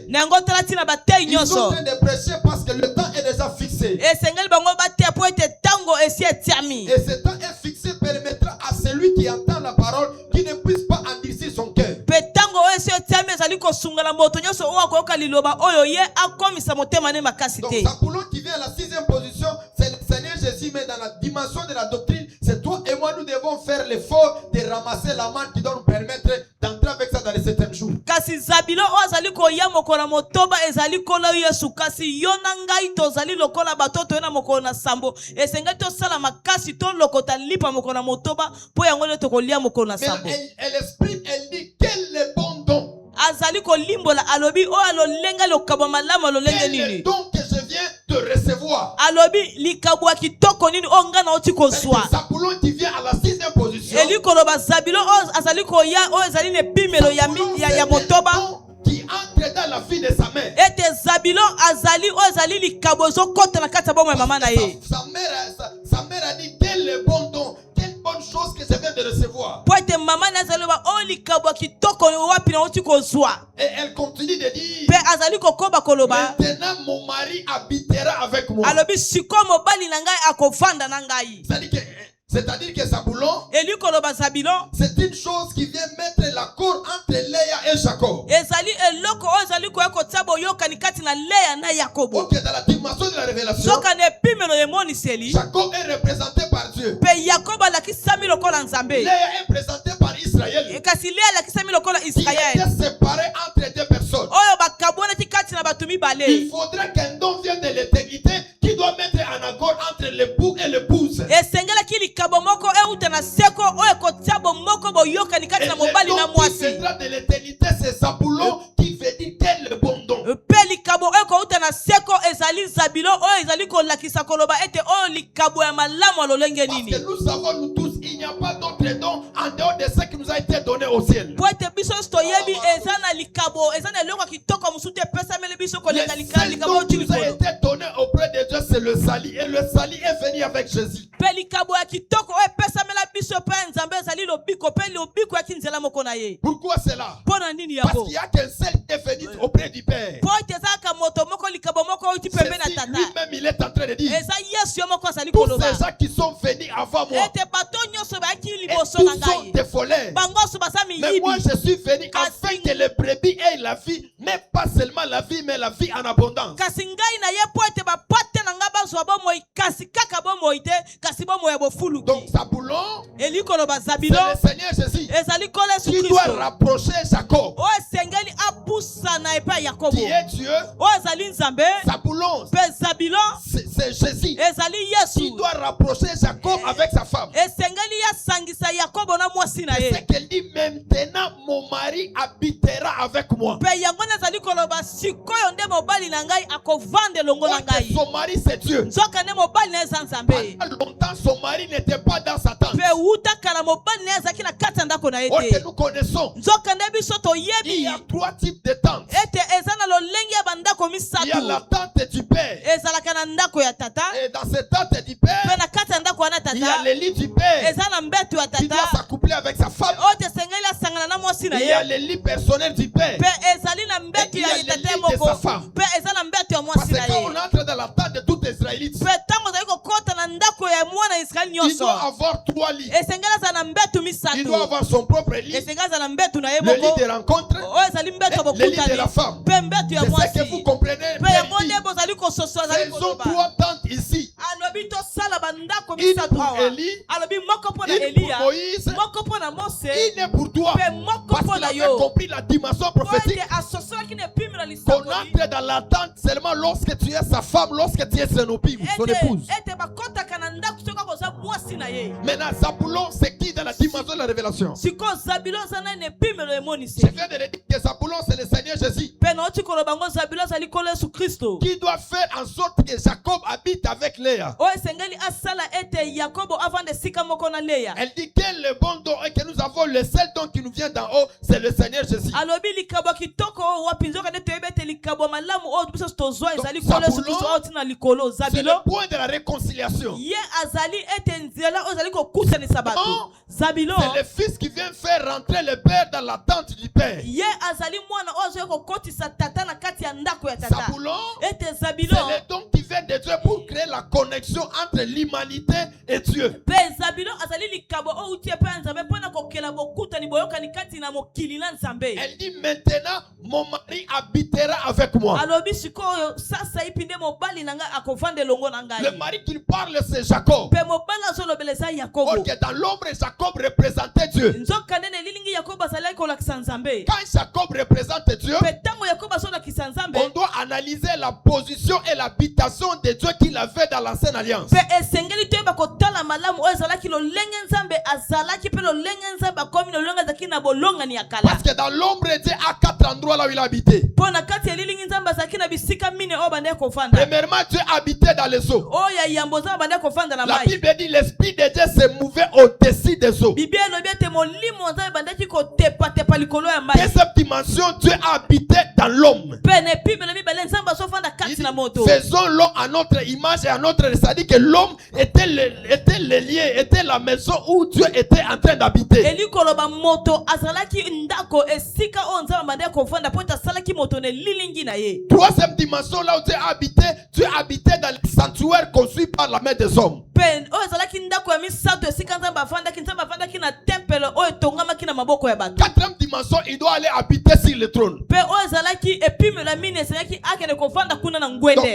Na yango tala ntina bateyi ils sont en nyonso. train de prêcher parce que le temps est déjà fixé. Esengeli bango bateya po ete tango esi etiami. Et ce temps est fixé permettra à celui qui entend la parole qui ne puisse pas endurcir son cœur. Pe tango oyo esi etiami ezali kosungala moto nyonso oyo akoyoka liloba oyo ye akomisa motema ne makasi Donc te. Zabulon qui vient à la 6e position Jésus, mais dans la dimension de la doctrine, c'est toi et moi, nous devons faire l'effort de ramasser la manne qui doit nous permettre d'entrer avec ça dans les 7e jours. Kasi zabilo o azali koya mokolo motoba ezali kola Yesu kasi yona ngai tozali lokola batoto na mokolo na sambo esenga to sala makasi to lokota lipa mokolo motoba po yango le tokolia mokolo na sambo. Mais l'esprit, elle dit quel est bon don. Azali ko limbola alobi o alolenga lokabo malama lolenge Quel est nini. le don que je viens de recevoir. Alobi likabwa kitoko nini onga na oti kozwa. Zabulon qui vient à la 6e position. Eli koloba zabilo o azali ko ya o ezali ne pimelo ya motoba. Qui entre dans la vie de sa mère. Ete zabilo azali o ezali likabozo kota na kata bomo mama na ye. Sa mère a dit quel est bon don, quelle bonne chose que je viens de recevoir. Poete mama na zalo ba o likabwa kitoko wapi na oti kozwa. Et elle continue de dire. Pe azali kokoba koloba. Maintenant mon mari habitera avec moi. Alobi siko mobali na ngai akovanda na ngai. C'est-à-dire que Zabulon, Eli koloba zabilo. c'est une chose qui vient mettre l'accord entre Léa et Jacob. Ezali eloko o ezali ko ekotabo yoka nikati na Lea na Yakobo. Ok, dans la dimension de la révélation, Soka ne pimelo yemoni seli. Jacob est représenté par Dieu. Pe Yakoba la kisami lokola nzambe. Léa est présentée par Israël. Kasi Lea la kisami lokola Qui Israël. était séparé entre deux personnes. Oyo bakabona tikati na batumi Il bale. faudrait qu'un don vienne de l'éternité qui doit mettre en accord entre l'époux et l'épouse. Esengela kili kabo moko euta na seko oyo kotiabo moko boyoka nikati Et na le mobali na don qui mwasi. viendra de l'éternité, c'est Zabulon qui veut dire quel est bon don. Pe likabo oyo kouta na seko ezali zabilo oyo ezali kolakisa koloba ete oyo likabo ya malamu alolenge Parce nini. que nous savons, nous tous, il n'y a pas d'autre don en dehors de ce qui nous a été donné au ciel. Po ete biso stoyebi eza na likabo eza na eloko kitoko musu te pesa mele biso Le kolenga seul likabo don qui nous a likolo. été donné auprès de Dieu, c'est le salut. Et le salut est venu avec Jésus. Pe likabo ya kitoko oyo pesa mela biso pe nzambe ezali lobiko pe lobiko ya kinzela moko na ye. Pourquoi cela? Pona nini Parce yabo? qu'il n'y a qu'un seul qui est venu auprès du Père. Po ete eza ka moto moko likabo moko oyo tipembe na Ceci, tata. lui-même, il est en train de dire. Eza Yesu yo moko azali Tous koloba. ces gens qui sont venus avant moi, Ete bato nyonso bayaki et liboso na tous sont ngai. des voleurs. Bango so basa Mais moi, miyibi. je suis venu afin que les brebis aient la vie, mais pas seulement la vie, mais la vie en abondance. Kasi ngai na ye po ete bapate na ngai bazwa bomoi kasi kaka bomoi te kasi bomoi ya bofuluki. Donc, Zabulon, Eli koloba c'est zabilo le Seigneur Jésus ezali kola Yesu qui doit Kristo rapprocher Jacob, oyo esengeli apusa na epai ya Yakobo qui est Dieu. oyo ezali nzambe Zabulon, pe zabilo c'est Jésus ezali qui Yesu doit rapprocher Jacob avec sa femme. esengeli yasangisa Yakobo na mwasi na C'est ye qu'elle dit maintenant mon mari habitera avec moi. pe yango ezali koloba sikoyo nde mobali na ngai akovanda elongo na Ok, ngai son mari c'est Dieu. nzoka nde mobali na eza nzambe Pendant longtemps son mari n'était pas dans sa tente. pe wuta kala mobali na ye azalaki na kati ya ndako na ye Ok, te nous connaissons. nzoka nde biso Il toyebi y a 3 types de tentes. ete eza na lolenge ya bandako Il y a la misato tente du père. ezalaka na ndako ya tata Et dans cette tente du père, pe na kati ya ndako wana il y a tata le lit du père eza na mbeto ya qui doit tata s'accoupler avec sa femme. oyo tesengeli asangana na mwasi na Il y a ye le lit personnel du père. pe ezali na mbeto Et ya il y a tata ye le lit de moko sa femme. pe eza na mbeto ya Parce mwasi que na quand ye on entre dans la tente de tout Israélite, pe ntango ozali kokɔta na ndako ya mwana israeli il nyonso doit avoir 3 lits. esengeli aza na mbeto Il doit misato avoir son propre lit, esengeli aza na mbeto na ye le lit moko de rencontre, oyo ezali mbeto ya le lit de bokutani la femme. pe mbeto ya C'est ce mwasi que vous comprenez. pe yango Père dit. nde bozali kososo azali Faisons koloba 3 tentes ici. alobi tosala bandako Une misato pour awa Élie, alobi moko mpo na une eliya pour Moïse, moko mpo na mose une est pour toi. pe moko Parce mpo qu'il na avait yo compris la dimension po prophétique. ete asosolaki na epimela Qu'on lisakoli entre dans la tente seulement lorsque tu es sa femme, lorsque tu es son épouse. ete bakɔtaka na ndako soki akoza mwasi na ye Maintenant, Zabulon, c'est qui dans la dimension de la révélation? sikoyo zabilo aza nani epimelo Je emonisi viens de le dire que Zabulon, c'est le Seigneur Jésus mpe nauti koloba ngo zabilo azali kolo yesu kristo qui doit faire en sorte que Jacob habite avec Léa. oyo esengeli asala ete yakobo avanda esika moko na leya Elle dit quel est le bon don et que nous avons le seul don qui nous vient d'en haut, c'est le Seigneur Jésus. alobi likabo ya kitoko oyo wapi nzoka nde toyebi ete likabo ya malamu oyo biso tozwa ezali Donc, kolo yesu Zabulon, kristo oyo ntina likolo C'est zabilo le point de la réconciliation. ye azali ete nzela oyo ezali kokutanisa bato Non. zabilo C'est le fils qui vient faire rentrer le père dans la tente du père. ye azali mwana oyo azali kokotisa tata na kati ya ndako ya tata Zabulon, ete c'est zabilo le don qui vient de Dieu pour créer la connexion entre l'humanité et Dieu. mpe zabilo azali likabo oyo uti epai ya nzambe mpo na kokela bokutani boyokani kati na mokili na nzambe Elle dit maintenant, mon mari habitera avec moi. alobi sikoyo sasa ipinde mobali nanga akovanda elongo na ngai. Le mari qu'il parle, c'est Jacob. Pe mobali azolobela eza Yakobo. Or que dans l'ombre, Jacob représentait Dieu. nzoka nene lilingi Yakobo azalaki kolakisa Nzambe. Quand Jacob représente Dieu, Pe ntango Yakobo azolakisa Nzambe, on doit analyser la position et l'habitation de Dieu qu'il avait dans l'ancienne alliance. pe esengeli toyeba kotala malamu oyo ezalaki lolenge Nzambe azalaki pe lolenge Nzambe akomi lolenge azalaki na bolongani ya kala. Parce que dans l'ombre, Dieu a 4 endroits là où il habitait. Mpo na kati ya lilingi Nzambe azalaki na bisika mine oyo bandeki kofanda. Premièrement, Dieu habitait dans les eaux. oyo ya yambo Nzambe bandeki kofanda na La mai. Bible dit l'esprit de Dieu se mouvait au-dessus des eaux. Biblia elobi ete molimo Nzambe bandeki kotepatepa likolo ya mai. Deuxième dimension, Dieu habitait dans l'homme. Pe ne pibele mibale Nzambe azofanda Il kati dit, na moto. faisons l'homme à notre image et à notre... C'est-à-dire que l'homme était le lieu, était la maison où Dieu était en train d'habiter. Eli koloba moto azalaki ndako esika oyo Nzambe bandeki kofanda po ete asalaki moto ne lilingi na ye. Troisième dimension, là où Dieu habitait dans le sanctuaire construit par la main des hommes. Pe oyo ezalaki ndako ya misato esika Nzambe afandaki na tempele oyo etongamaki na maboko ya bato. Quatrième dimension, il doit aller habiter sur le trône. Pe oyo ezalaki epime la mine ezalaki akende kofanda kuna na Donc ngwende.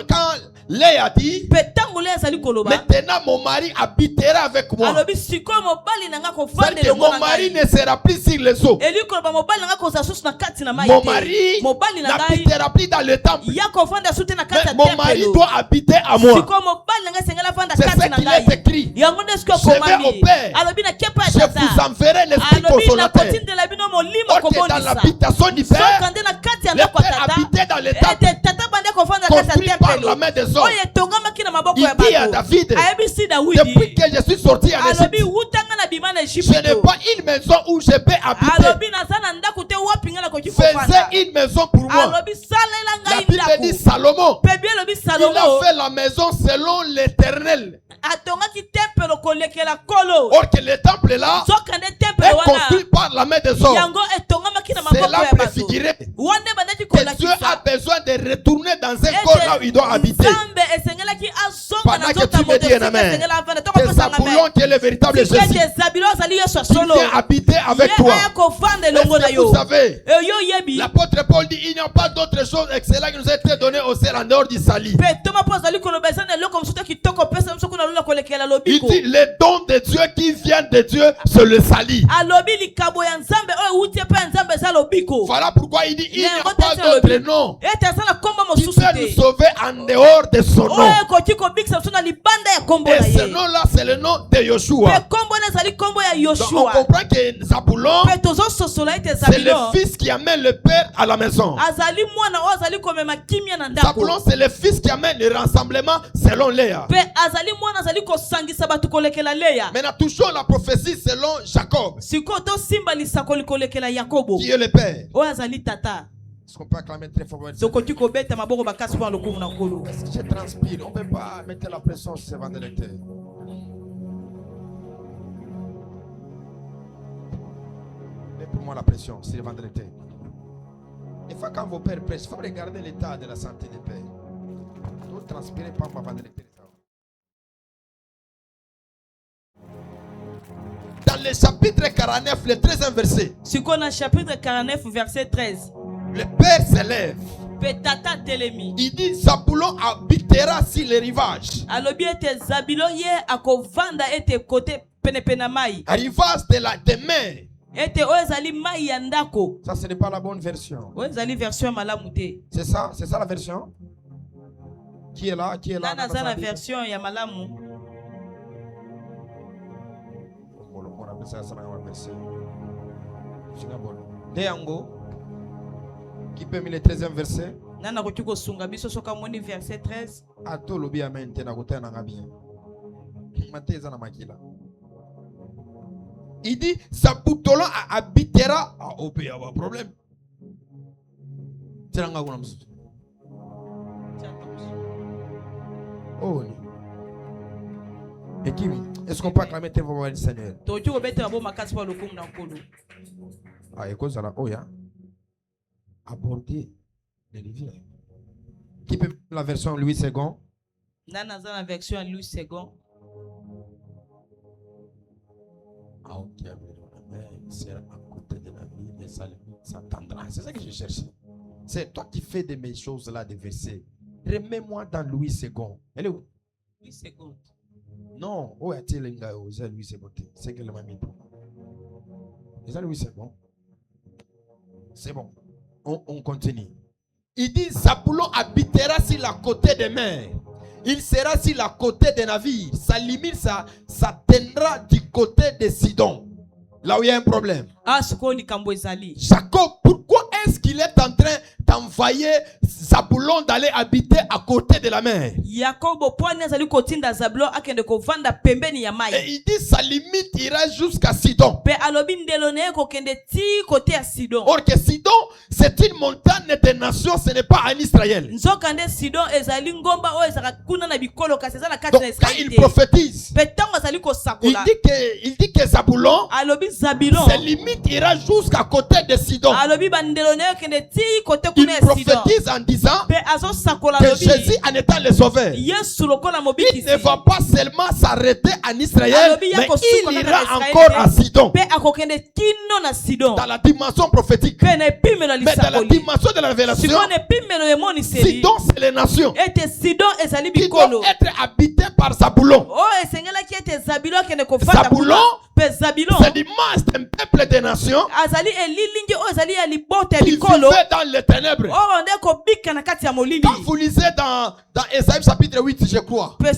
quand Léa a dit, Pe ntango le ezali koloba maintenant mon mari habitera avec moi. alobi sikoyo mobali nanga kofanda C'est-à-dire que elongo mon na mari ngai. ne sera plus sur les eaux. Eli koloba mobali nanga kozala susu na kati na mai Mon te. mari Mobali na ngai n'habitera plus dans le temple. ya kofanda susu te na kati Mais ya mon mari tempelo. doit habiter à moi. Sikoyo mobali nanga esengeli afanda C'est kati ce na qu'il est ngai. écrit. Yango nde sikoyo Je vais komami. au Père. Alobi na kepa ya Je tata. vous enverrai l'esprit Alobi na consolateur. kotindela bino molimo Or que dans kobondisa. l'habitation du Père, Soka nde na kati ya le ndako ya Père tata. habitait dans le temple Ete tata bande kofanda kati construit ya par tempelo. la main des hommes. Oyo etongamaki na maboko Il ya dit à bato. David, Ayebisi depuis Dawidi. que je suis sorti en Alobi Égypte, wutanga na bima na je n'ai Egypte. pas une maison où je peux habiter. Alobi naza na ndako te wapi nga nakoki Faisais kofanda. une maison pour moi. Alobi salela La ngai Bible dit ndako. Salomon, Pe bien lobi il Salomo a fait la maison selon l'Éternel. atongaki tempelo kolekela kolo. Or que le temple là Soka nde est tempelo construit wana. par la main des hommes. Yango etongamaki na maboko Cela ya bato. préfigurait Wande bandaki que Dieu a kolakisa. besoin de retourner dans un corps là où il doit habiter. Nzambe esengelaki azonga Pendant na que nzota tu me moto dis esika amen. esengela avanda. C'est Tokopesa nga Zabulon qui est le véritable Jésus. Sikete Zabilo azali Yesu Qui solo. vient habiter avec Ye toi. aya kofanda Est-ce elongo na que yo. vous savez, Yo yebi. l'apôtre Paul dit il n'y a pas d'autre chose excellente qui nous a été donnée au ciel en dehors du salut. Pe toma po azali koloba eza na eloko mosusu kitoko pesa mosusu kuna lola kolekela Il lobiko. dit les dons de Dieu qui viennent de Dieu, c'est le salut. Alobi likabo ya Nzambe oyo uti pe ya Nzambe eza lobiko. Voilà pourquoi il dit il n'y a Nengo pas tesi d'autre alobi. nom Ete azala kombo qui mosusu peut nous te. sauver en dehors de son nom. Oyo ekoki kobikisa mosusu na libanda ya kombo na Et ce ye. nom-là, c'est le nom de Pe Yoshua. kombo na ezali kombo ya Donc on Yoshua. comprend que Zabulon, Pe tozososola ete c'est le Zabilo fils qui amène le père à la maison. azali mwana oyo azali komema kimia na ndako. Zabulon, c'est le fils qui amène le rassemblement selon Léa. Pe azali mwana azali kosangisa bato kolekela Leya. Maintenant, touchons la prophétie selon Jacob, Sikoyo tosimbalisa kolekela Yakobo qui est le père. oyo azali tata. Est-ce qu'on peut acclamer très fort? Tokoki kobeta maboko bakasi mpo lokumu na nkolo. Est-ce que je transpire? On ne peut pas mettre la pression sur ces vendredis. Mais pour moi, la pression, c'est le vendredi. Des fois, quand vos pères prêchent, il faut regarder l'état de la santé des pères. Ne transpirez pas ma vendredi. Dans le chapitre 49, le 13e verset, Sikoyo na chapitre 49 verset 13. le père s'élève. Pe tata telemi. Il dit Zabulon habitera sur les rivages. Alobi ete Zabilo ye akovanda ete kote penepena mai. Rivage de la mer. Ete oyo ezali mai ya ndako. Ça, ce n'est pas la bonne version. Oyo ezali version ya malamu te. C'est ça la version? Qui est là? Qui est là? Nana aza na version ya malamu. Qui peut mettre le 13e verset? Nana koki kosunga biso soka moni verset 13. Ato lobi amen te na kota na bien. Mateza na makila. Il dit Zabulon habitera à Obé, a un problème. Tiranga kuna msutu. Oh. Et qui? Est-ce qu'on peut acclamer tes voix du Seigneur? Tokoki kobeta mabo makasi mpo lokumu na nkolo. Ah, et cause à la Oya. Aborder les rivières. Qui peut la version Louis II? Nana aza na version ya Louis II. Ah, ok, c'est à côté de la ville de Salomon. s'entendra. C'est ça que je cherche. C'est toi qui fais de mes choses-là, des versets. Remets-moi dans Louis II. Elle est où? Louis II. Non. Où est-il, c'est Louis II. C'est qu'elle m'a mis pour. C'est Louis II. C'est bon. On continue. Il dit, Zaboulon habitera sur la côté des mers. Il sera sur la côté des navires. Sa limite, ça s'atteindra du côté de Sidon. Là où il y a un problème. Jacob, pourquoi est-ce qu'il est en train d'envoyer Zaboulon d'aller habiter à côté de la mer? Et il dit sa limite ira jusqu'à Sidon. Or que Sidon, c'est une montagne des nations, ce n'est pas en Israël. Donc quand il prophétise, il dit que Zaboulon, ses limites ira jusqu'à côté de Sidon. Il prophétise en disant que Jésus, en étant le sauveur, il ne va pas seulement s'arrêter en Israël, mais il ira encore à Sidon. Dans la dimension prophétique. Mais dans la dimension de la révélation, Sidon, c'est les nations qui doivent être habitées par Zaboulon. Zaboulon, c'est l'image d'un peuple des nations qui vivait dans les ténèbres. Quand vous lisez dans Ésaïe chapitre 8, je crois, le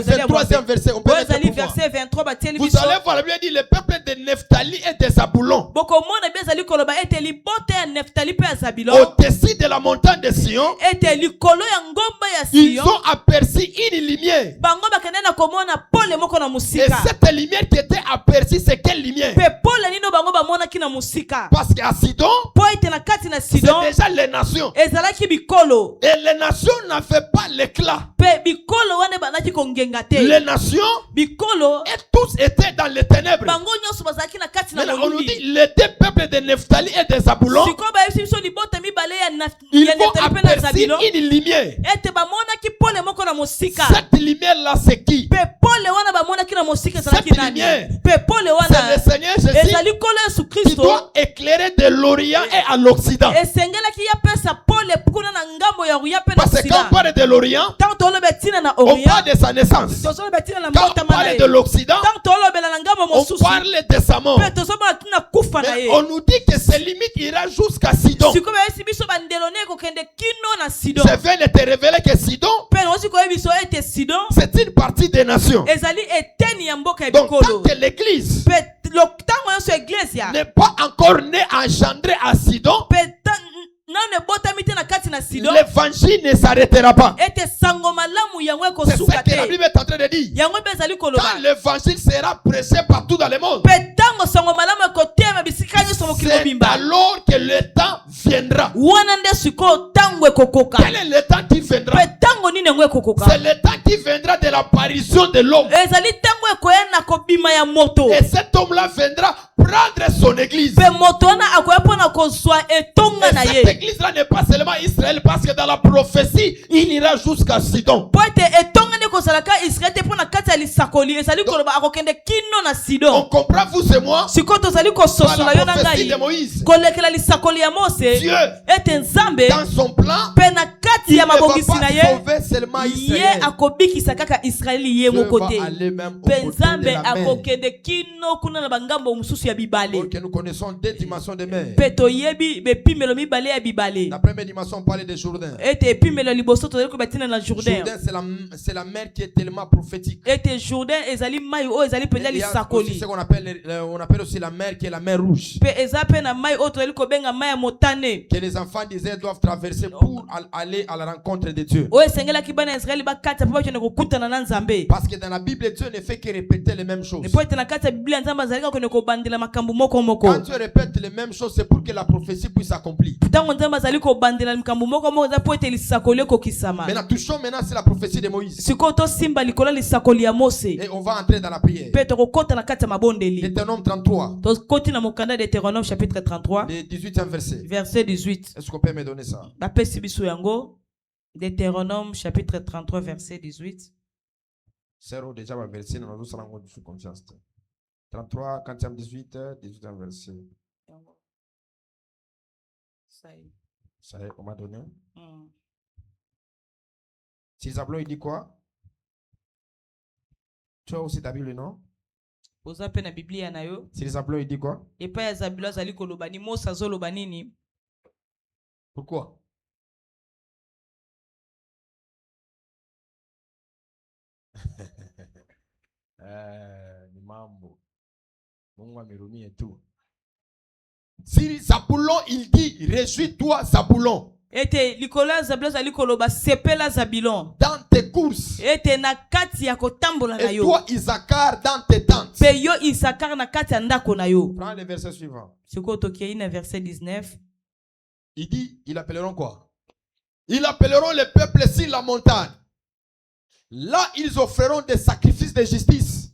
23e verset, on peut mettre pour voir. Vous allez voir, la Bible dit le peuple de Nephtali et de Zaboulon, au-dessus de la montagne de Sion, ils ont aperçu une lumière. Et cette lumière qui était aperçue, c'est quelle lumière? Parce qu'à Sidon, c'est déjà les nations. Et les nations n'avaient pas l'éclat. Les nations, et tous étaient dans les ténèbres. Maintenant, on nous dit les deux peuples de Nephtali et de Zaboulon, ils vont apercevoir une lumière. Cette lumière-là, c'est qui? Cette lumière, c'est le Seigneur Jésus qui doit éclairer de l'Orient et à l'Occident. Parce que quand on parle de l'Orient, on parle de sa naissance. Quand on parle de l'Occident, on parle de sa mort. Mais on nous dit que ses limites ira jusqu'à Sidon. Je viens de te révéler que Sidon, c'est une partie des nations. Donc tant que l'église n'est pas encore née engendrée à Sidon, l'évangile ne s'arrêtera pas. C'est ça que la Bible est en train de dire. Quand l'évangile sera prêché partout dans le monde, c'est alors que le temps viendra. Quel est le temps qui viendra? C'est le temps qui viendra de l'apparition de l'homme. Et cet homme-là viendra prendre son église. Et cette église-là n'est pas seulement Israël, parce que dans la prophétie, il ira jusqu'à Sidon. On comprend, vous et moi, par la prophétie de Moïse, Dieu, dans son plan, il ne va pas sauver seulement Israël. Dieu va aller même au côté de la mer. Pour que nous connaissons deux dimensions de mer. La première dimension, on parlait de Jourdain. Jourdain, c'est la mer qui est tellement prophétique. Il y a aussi ce qu'on appelle, on appelle aussi la mer qui est la mer rouge. Que les enfants d'Israël doivent traverser pour aller à la rencontre de Dieu. Parce que dans la Bible, Dieu ne fait que répéter les mêmes choses. Quand Dieu répète les mêmes choses, c'est pour que la prophétie puisse s'accomplir. Maintenant, touchons maintenant sur la prophétie de Moïse. Et on va entrer dans la prière. Deutéronome 33. Deutéronome chapitre 33. Le 18e verset. Verset 18. Est-ce qu'on peut me donner ça? Deutéronome chapitre 33 verset 18. 0 déjà ma verset, nous allons sous confiance. 33, 40e, 18e verset. Ça y est, on m'a donné. Si Zablon, il dit quoi? Tu as aussi ta Bible, non? Oza pe na Biblia na yo. Si Zablon, il dit quoi? Epa ya Zabilo azali koloba ni Mosa azoloba nini? Pourquoi? Ni mambo. Mungu amerumia et tout. Si Zabulon, il dit, réjouis-toi, Zabulon. Ete likola Zabilo azali koloba sepela Zabilon. Dans tes courses. Ete na kati ya kotambola na Et yo. toi, Isaacar, dans tes tentes. Pe yo Isakar na kati ya ndako na yo. Prends le verset suivant. Siko tokei na verset 19. Il dit, ils appelleront quoi? Ils appelleront le peuple sur la montagne. Là, ils offriront des sacrifices de justice.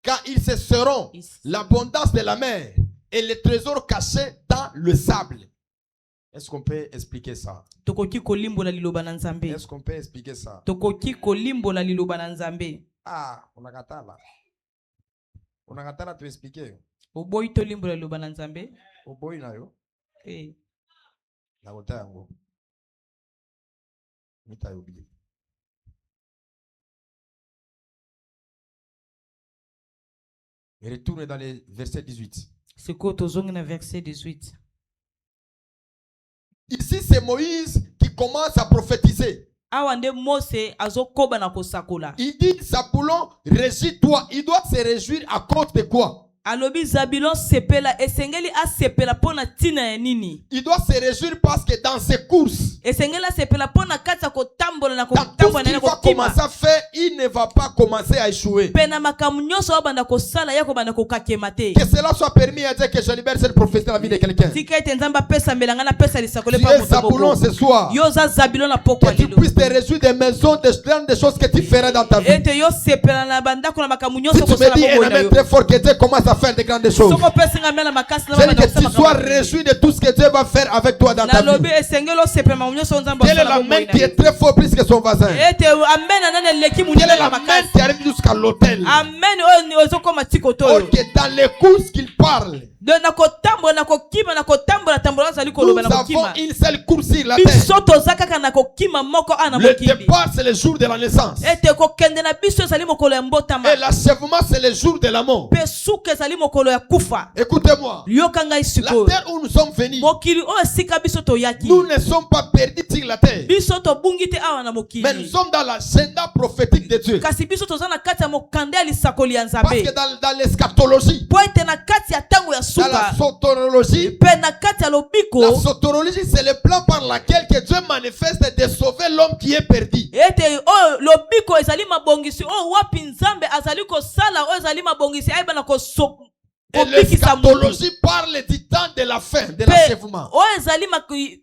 Car ils se seront l'abondance de la mer et les trésors cachés dans le sable. Est-ce qu'on peut expliquer ça? Tokoki kolimbola liloba na Nzambe. Est-ce qu'on peut expliquer ça? Tokoki kolimbola liloba na Nzambe. Ah, on a gâté là. On a gâté là, tu expliquer. Oboyi to limbola liloba na Nzambe. Oboyi na yo. Eh. Na gota yango. Mita yo oublié. Et retourne dans le verset 18. C'est quoi tozongi na verset 18. Ici, c'est Moïse qui commence à prophétiser. Awande Mose azokoba na kosakola. Il dit, Zaboulon, réjouis-toi. Il doit se réjouir à cause de quoi? Alobi Zabilon sepela esengeli a sepela pona tina ya nini. Il doit se réjouir parce que dans ses courses, Esengela sepela pona kata kotambola na dans tout kotambola ce na qu'il va kokima. commencer à faire, il ne va pas commencer à échouer. Pena makamu nyonso abanda kosala yako banda kokakemate. Que cela soit permis à dire que je libère cette prophétie dans la vie de quelqu'un. Tika ete nzamba pesa melanga na pesa lisakole Tu pa es Zaboulon ce soir. Yo za Zabilon na poko Que tu lelo. puisses te réjouir des maisons, des choses que tu feras dans ta vie. Ete yo sepela na banda kuna makamu Si nyonso tu me kosala dis un bobo na amen yo. très fort que Dieu commence à faire de grandes choses. Soko pesa ngamela makasi na C'est banda que tu sois réjoui de tout ce que Dieu va faire avec toi dans ta na lobi vie. esengelo sepela makamu nyonso nzamba. Quelle est la main qui est très forte plus que son voisin? Ete amena nane leki Quelle munene est la la main makasi. qui arrive jusqu'à l'autel? Amen oyo ozokoma tikoto. Or que dans les courses qu'il parle, De na kotambola na kokima na kotambola tambola azali nous koloba na avons kokima. une seule course sur la terre. Biso toza kaka na kokima moko ana Le mokili. départ, c'est le jour de la naissance. Ete kokende na biso ezali mokolo ya mbotama. Et l'achèvement, c'est le jour de la mort. Pe suka ezali mokolo ya kufa. Écoutez-moi. Yoka ngai La sikoyo. terre où nous sommes venus, Mokili oyo esika biso toyaki. nous ne sommes pas perdus sur la terre. Biso tobungi te awa na Mais nous mokili. sommes dans l'agenda prophétique de Dieu. Kasi biso toza na kati ya mokanda ya lisakoli ya Parce Nzambe. que dans l'eschatologie, Po ete na kati ya tango ya dans la suka. sotorologie, Pe na kati ya lobiko. la sotorologie, c'est le plan par lequel que Dieu manifeste de sauver l'homme qui est perdu. Ete oyo lobiko ezali mabongisi oyo wapi Nzambe azali kosala oyo ezali mabongisi ayeba na koso. Et l'eschatologie parle du temps de la fin, de l'achèvement. Oyo ezali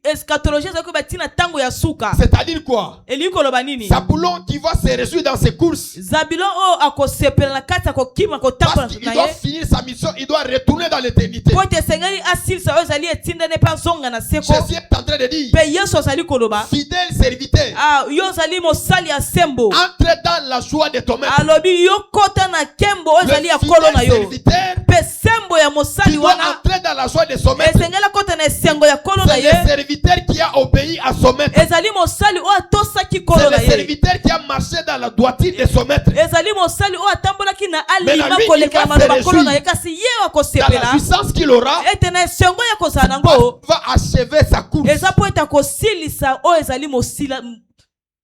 eschatologie ezali ko batina tango ya suka. C'est-à-dire quoi? Eli koloba nini? Zaboulon qui va se réjouir dans ses courses. Zabilon oyo akosepela na kati ya kokima kotambola Parce qu'il na doit ye. finir sa mission, il doit retourner dans l'éternité. Po ete esengeli asilisa oyo ezali etindane mpe azonga na seko. Jésus est en train de dire, Pe Yesu azali koloba. fidèle serviteur, Ah, yo ozali mosali ya sembo. entre dans la joie de ton maître. Alobi yo kota na kembo oyo Le ezali ya kolo na fidèle yo. serviteur Pe sembo ya qui mosali doit wana. entrer dans la joie de son maître. Esengela kota na esengo ya kolo na C'est ye. le serviteur qui a obéi à son maître. Ezali mosali oyo atosaki C'est kolo na le ye. serviteur qui a marché dans la droiture de son maître. Ezali mosali oyo atambolaki na Mais alima na lui, kolekela il va maloba se kolo na ye réjouir. kasi ye Dans la akosepela puissance qu'il aura, ete na esengo ya kozala nango il va achever sa course. eza po ete akosilisa oyo ezali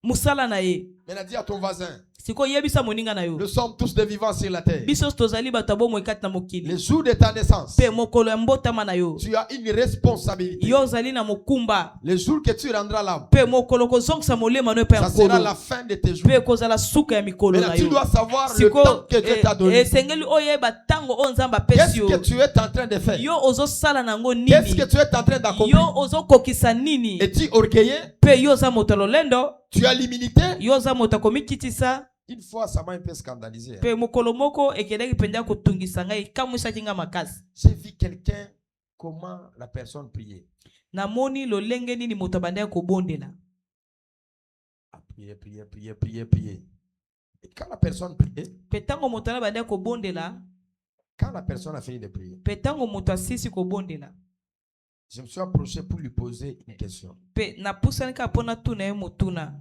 mosala na ye. Mais dit à ton voisin, sikoyo yebisa moninga na yo nous sommes tous des vivants sur la terre. biso tozali bato ya bomoi kati na mokili Le jour de ta naissance, mpe mokolo ya mbotama na yo tu as une responsabilité. yo ozali na mokumba Le jour que tu rendras l'âme, mpe mokolo kozongisa molema no epai ya ça sera nkolo la fin de tes jours. mpe kozala suka ya mikolo Mais na tu yo dois savoir le siko temps que Dieu t'a donné. esengeli oyo yeba ntango oyo nzambe apesi Qu'est-ce yo que tu es en train de faire? yo ozosala nango Qu'est-ce que nini tu es en train d'accomplir? yo ozokokisa nini Es-tu orgueilleux? mpe yo oza moto ya lolendo Tu as l'humilité? yo oza moto akomikitisa Une fois, ça m'a un peu scandalisé. mpe mokolo moko ekendaki mpenza kotungisa ngai ekamwisaki ngai makasi J'ai vu quelqu'un, comment la personne priait. namoni lolenge nini moto abandaki kobondela Prier. Et quand la personne priait, mpe ntango moto wana abandaki kobondela quand la personne a fini de prier, mpe ntango moto asisi kobondela Je me suis approché pour lui poser une question. Pe napusani ka pona tuna ye motuna.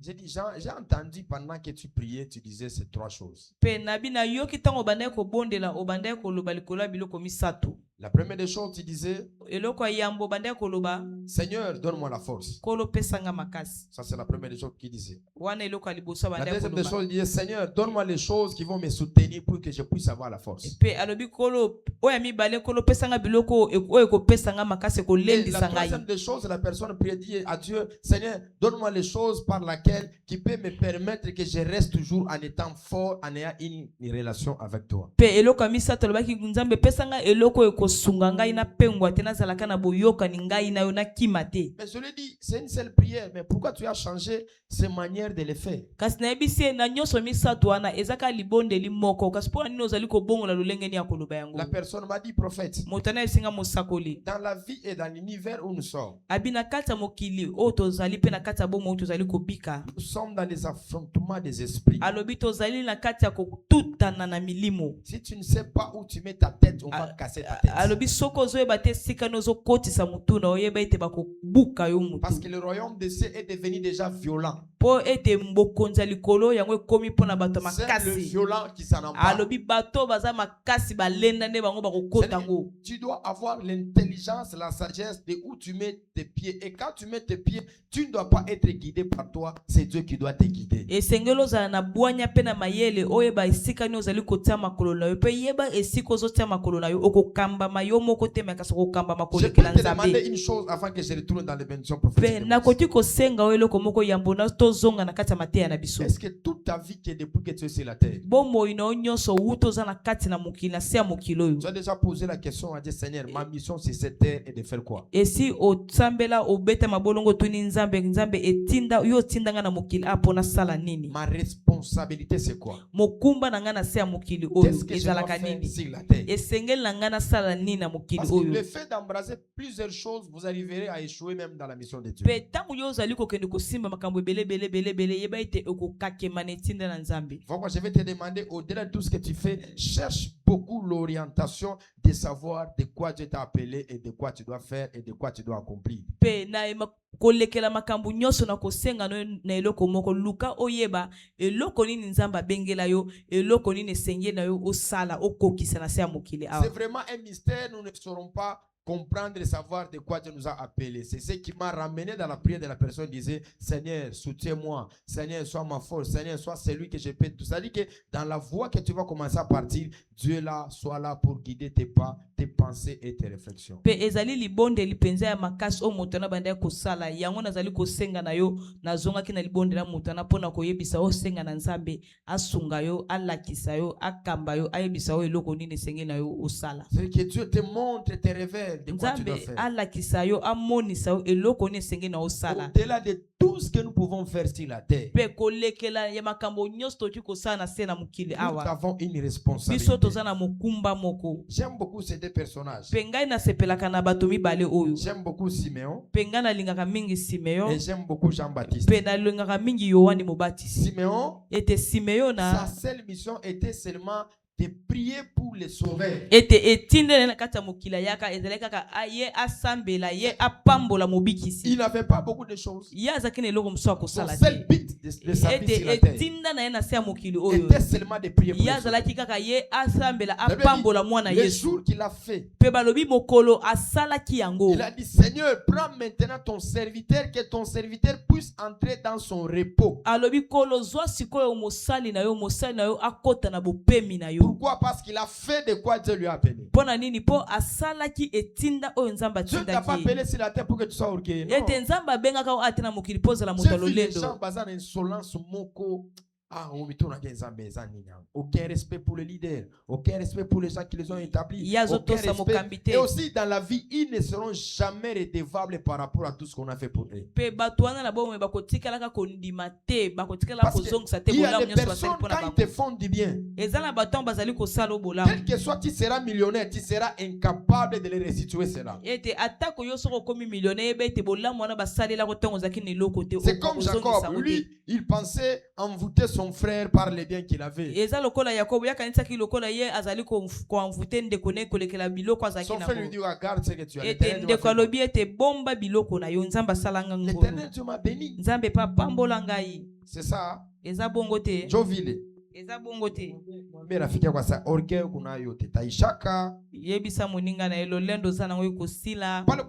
J'ai dit, j'ai entendu pendant que tu priais, tu disais ces 3 choses. Pe nabi na yoki tango bandaye ko bondela obandaye ko loba likolo biloko misato. La première des choses, tu disais, Eloko yambo bandaye ko loba Seigneur, donne-moi la force. kolo pesanga makasi. Ça, c'est la première des choses qu'il disait. Wana eloko aliboso La bandaye ko deuxième des loba. choses, il disait, Seigneur, donne-moi les choses qui vont me soutenir pour que je puisse avoir la force. Pe alobi kolo oya mibale kolo pesanga biloko oyo ko pesanga makasi ko Et lendisa la ngai. troisième des choses, la personne prie dit à Dieu, Seigneur, donne-moi les choses par laquelle qui peut me permettre que je reste toujours en étant fort, en ayant une relation avec toi. Pe eloko misato lobaki nzambe pesanga eloko ekosunga ngai na pengwa te nazalaka na boyoka ni ngai na yo na kimate. Mais je lui dis, c'est une seule prière, mais pourquoi tu as changé ces manières de le faire? Kasi na yebisi na nyonso misato wana ezaka libondeli moko kasi pona nini ozali kobongola lolenge ni ya koloba yango. La personne m'a dit, prophète, Moto na yesinga mosakoli dans la vie et dans l'univers où nous sommes, abi na kati ya mokili oyo tozali pe na kati ya bomo oyo tozali kobika. nous sommes dans les affrontements des esprits. Alobi tozali na kati ya kotutana na milimo. Si tu ne sais pas où tu mets ta tête, on va casser ta tête. Alobi soko ozoyeba te esika ni ozokotisa mutu na oyeba ete bakobuka yo mutu. Parce que le royaume de cieux est devenu déjà violent. Po ete mbokonzi ya likolo yango ekomi mpona bato C'est le makasi. violent qui s'en empare. Alobi bato baza makasi balenda nde bango bakokota ngo. Tu dois avoir l'intelligence, la sagesse de où tu mets tes pieds. Et quand tu mets tes pieds, tu ne dois pas être guidé par toi. C'est Dieu qui doit te guider. Esengeli ozala na bwanya pe na mayele oyeba esika ni ozali kotia makolo na yo pe yeba esika ozotia makolo na yo okokambama yo moko te makasi okokambama Je peux kolekela te demander nzambe. une chose avant que je retourne dans les bénédictions Pe prophétiques. nakoki kosenga oyo eloko moko yambo na tozonga na kati ya mateya na biso. Est-ce que toute ta vie qui est depuis que tu es sur la terre, Bomoi na yo nyonso wuta oza na kati na mokili na se ya mokili oyo. tu as déjà posé la question à Dieu, Seigneur, ma mission sur cette terre est de faire quoi? Esi osambela obeta mabolongo tuni nzambe nzambe etinda yo tindanga na mokili apo na sala nini. Ma responsabilité c'est quoi? Mokumba na nga na se ya mokili oyo Qu'est-ce que je dois ezalaka faire nini. sur la terre? Esengeli na nga na sala nini na mokili Parce que oyo. le fait d'embrasser plusieurs choses, vous arriverez à échouer même dans la mission de Dieu. Pe tango yo ozali kokende kosimba makambo ebele yeba ete okokakema na etinda na nzambe. Pourquoi je vais te demander, au-delà de tout ce que tu fais, cherche beaucoup l'orientation de savoir de quoi Dieu t'a appelé et de quoi tu dois faire et de quoi tu dois accomplir. Pe na kolekela makambo nyonso na kosenga na eloko moko luka oyeba eloko nini nzambe abengela yo eloko nini esengeli na yo osala okokisa na se ya mokili awa. C'est vraiment un mystère, nous ne saurons pas comprendre et savoir de quoi Dieu nous a appelés. C'est ce qui m'a ramené dans la prière de la personne qui disait, Seigneur, soutiens-moi, Seigneur, sois ma force, Seigneur, sois celui que je peux. Tout ça dit que dans la voie que tu vas commencer à partir, Dieu là, soit là pour guider tes pas, tes pensées et tes réflexions. Pe ezali libonde lipenza ya makasi o moto na banda ya kosala yango nazali kosenga na yo nazongaki na libonde la moto na pona koyebisa o senga na nzambe asunga yo alakisa yo akamba yo ayebisa yo eloko nini esengeli na yo osala. C'est que Dieu te montre, te révèle de quoi tu dois Nzambe faire. alakisa yo amonisa yo eloko nini esengeli na osala. Au-delà de tout ce que nous pouvons faire sur la terre, Pe kolekela ya makambo nyonso toki kosala na se na mokili nous awa. avons une Biso responsabilité. toza na mokumba moko. J'aime beaucoup ces deux personnages. Pe ngai nasepelaka na bato mibale oyo. J'aime beaucoup Siméon Pe ngai nalingaka mingi Simeon. et j'aime beaucoup Jean-Baptiste. Pe nalingaka mingi Yohani Mobatisi. Siméon, Ete Simeon sa na seule mission était seulement de prier pour les sauver. ete etindele na kati ya mokili yaka ezali kaka aye asambela ye apambola mobikisi. Il n'avait pas beaucoup de choses. Ye azaki na eloko mosusu Son akosala seul te. but de sa vie Ete sur la terre etinda na ye na se ya mokili oyo. était seulement de prier pour Ye les sauver. azalaki kaka ye asambela La Bible apambola dit, mwana le Yesu. jour qu'il a fait, Pe balobi mokolo asalaki yango. il a dit, Seigneur, prends maintenant ton serviteur, que ton serviteur puisse entrer dans son repos. Alobi kolo zwa sikoyo mosali na yo akota na bopemi na yo. Pourquoi? Parce qu'il a fait de quoi Dieu lui a appelé. Pona nini po asalaki etinda oyo nzamba Dieu ne t'a pas tindaki. appelé sur la terre pour que tu sois orgueilleux. Non. Ete nzamba abengaka o ate na mokili po ozala moto J'ai ya vu les gens lolendo. basés dans insolence moko. Ah, aucun respect pour les leaders, aucun respect pour les gens qui les ont établis, Yazo aucun tosa respect. mokambite. Et aussi dans la vie, ils ne seront jamais redevables par rapport à tout ce qu'on a fait pour eux. Pe bato wana na bomoi bakotikalaka kondima te bakotikala Parce kozongisa te qu'il y a bolamu des nyonso basali personnes, mpona quand ils bango. te font du bien, Eza na bato bazali kosala o bolamu. quel que soit tu seras millionnaire, tu seras incapable de les restituer cela. Ete atako yo soko komi millionnaire ebe ete bolamu wana basalela ko tongo zaki na eloko te. C'est comme Jacob, lui, il pensait envoûter son frère par les biens qu'il avait. eza lokola Yakobo yakanisaki lokola ye azali koamvute ndeko ne kolekela biloko azaki Son na frère lui dit, regarde ce que tu as. ete L'Éternel ndeko m'a alobi ete bomba biloko na yo nzambe asalanga béni. ngolu L'Éternel Dieu m'a béni. nzambe pa pambola ngai C'est ça. eza bongo te Jovile. eza bongo te Mais rafiki kwa sa orgueil kunayo te taishaka. yebisa moninga na ye lolendo oza nango ekosila Pale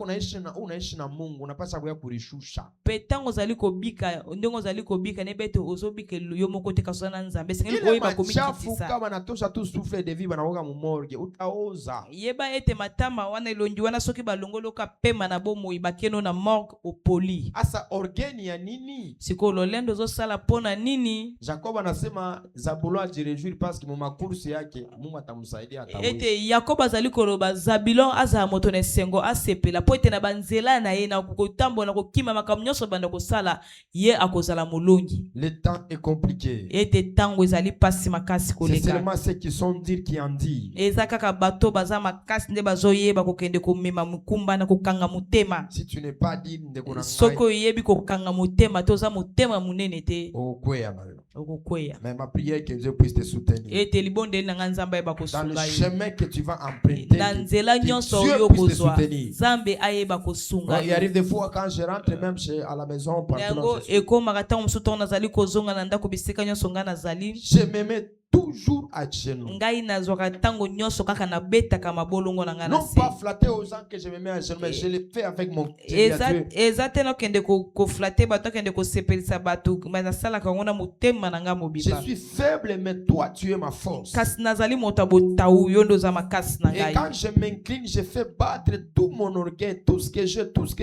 unaishi na Mungu unapaswa kuya kurishusha. pe ntango ozali kobika ndenge ozali kobika nayeba ete ozobika yo moko te kasi oza na nzambe esengeli Ile koyeba machafu komikitisa kama natosha tu souffle de vie banakoka mu morgue utaoza. yeba ete matama wana elongi wana soki balongoloka pema na bomoi bakeno na morgue opoli Asa orgueil ya nini? sikoyo lolendo ozosala mpona nini Jacob anasema Zabulon ajirejuir parce que mu makursi yake Mungu atamsaidia ataweza. ete Yakobo azali koloba Zabilon azala moto na esengo asepela po ete na banzela na ye na kotambola kokima makambo nyonso banda kosala ye akozala molongi. Le temps est compliqué. Ete tango ezali pasi makasi C'est koleka seulement ceux qui sont durs qui en disent. eza kaka bato baza makasi nde bazoyeba kokende komema mukumba na kokanga motema. Si tu n'es pas digne de qu'on Soki oyebi kokanga motema te oza motema munene te okokweya. mais ma prière que Dieu puisse te soutenir. Ete libondeli na nga nzambe ayeba Dans le kosunga ye. chemin que tu vas emprunter, Na nzela que nyonso Dieu oyo puisse te kozwa soutenir. nzambe ayeba kosunga Il arrive des fois quand je rentre même à la maison, partout yango là, ekomaka ntango mosusu ntango nazali kozonga na ndako bisika nyonso ngai nazali je me mets toujours à genoux. ngai nazwaka ntango nyonso kaka nabetaka mabolongo na ngai na Non se. pas flatter aux gens que je me mets à genoux, mais je le fais avec mon Dieu. eza te nakende koflate bato akende kosepelisa bato me nasalaka yango na motema na ngai Je mobimba suis faible, mais toi, tu es ma force. kasi nazali moto ya botau yo nde oza makasi na Et ngai quand je m'incline, je fais battre tout mon orgueil, tout ce que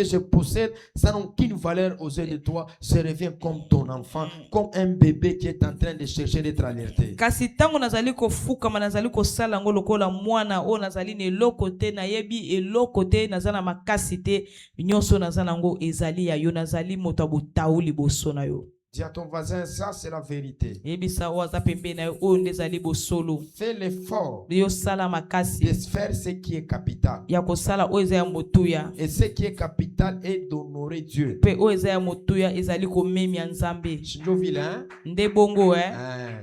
je possède, ça n'a aucune valeur aux yeux de toi. Je reviens comme ton enfant, comme un bébé qui est en train de chercher d'être alerté. kasi ntango nazali kofukama nazali kosala yango lokola mwana oyo nazali na eloko te nayebi eloko te naza na makasi te nyonso naza nango ezali ya yo nazali moto ya botau liboso na yo. Dis à ton voisin, ça c'est la vérité. Yebisa oyo aza pembeni na yo oyo nde ezali bosolo Fais l'effort yosala de makasi faire ce qui est capital. ya kosala oyo eza ya motuya Et ce qui est capital est d'honorer Dieu. mpe oyo eza ya motuya ezali komemia nzambe Shinjovile, hein? nde bongo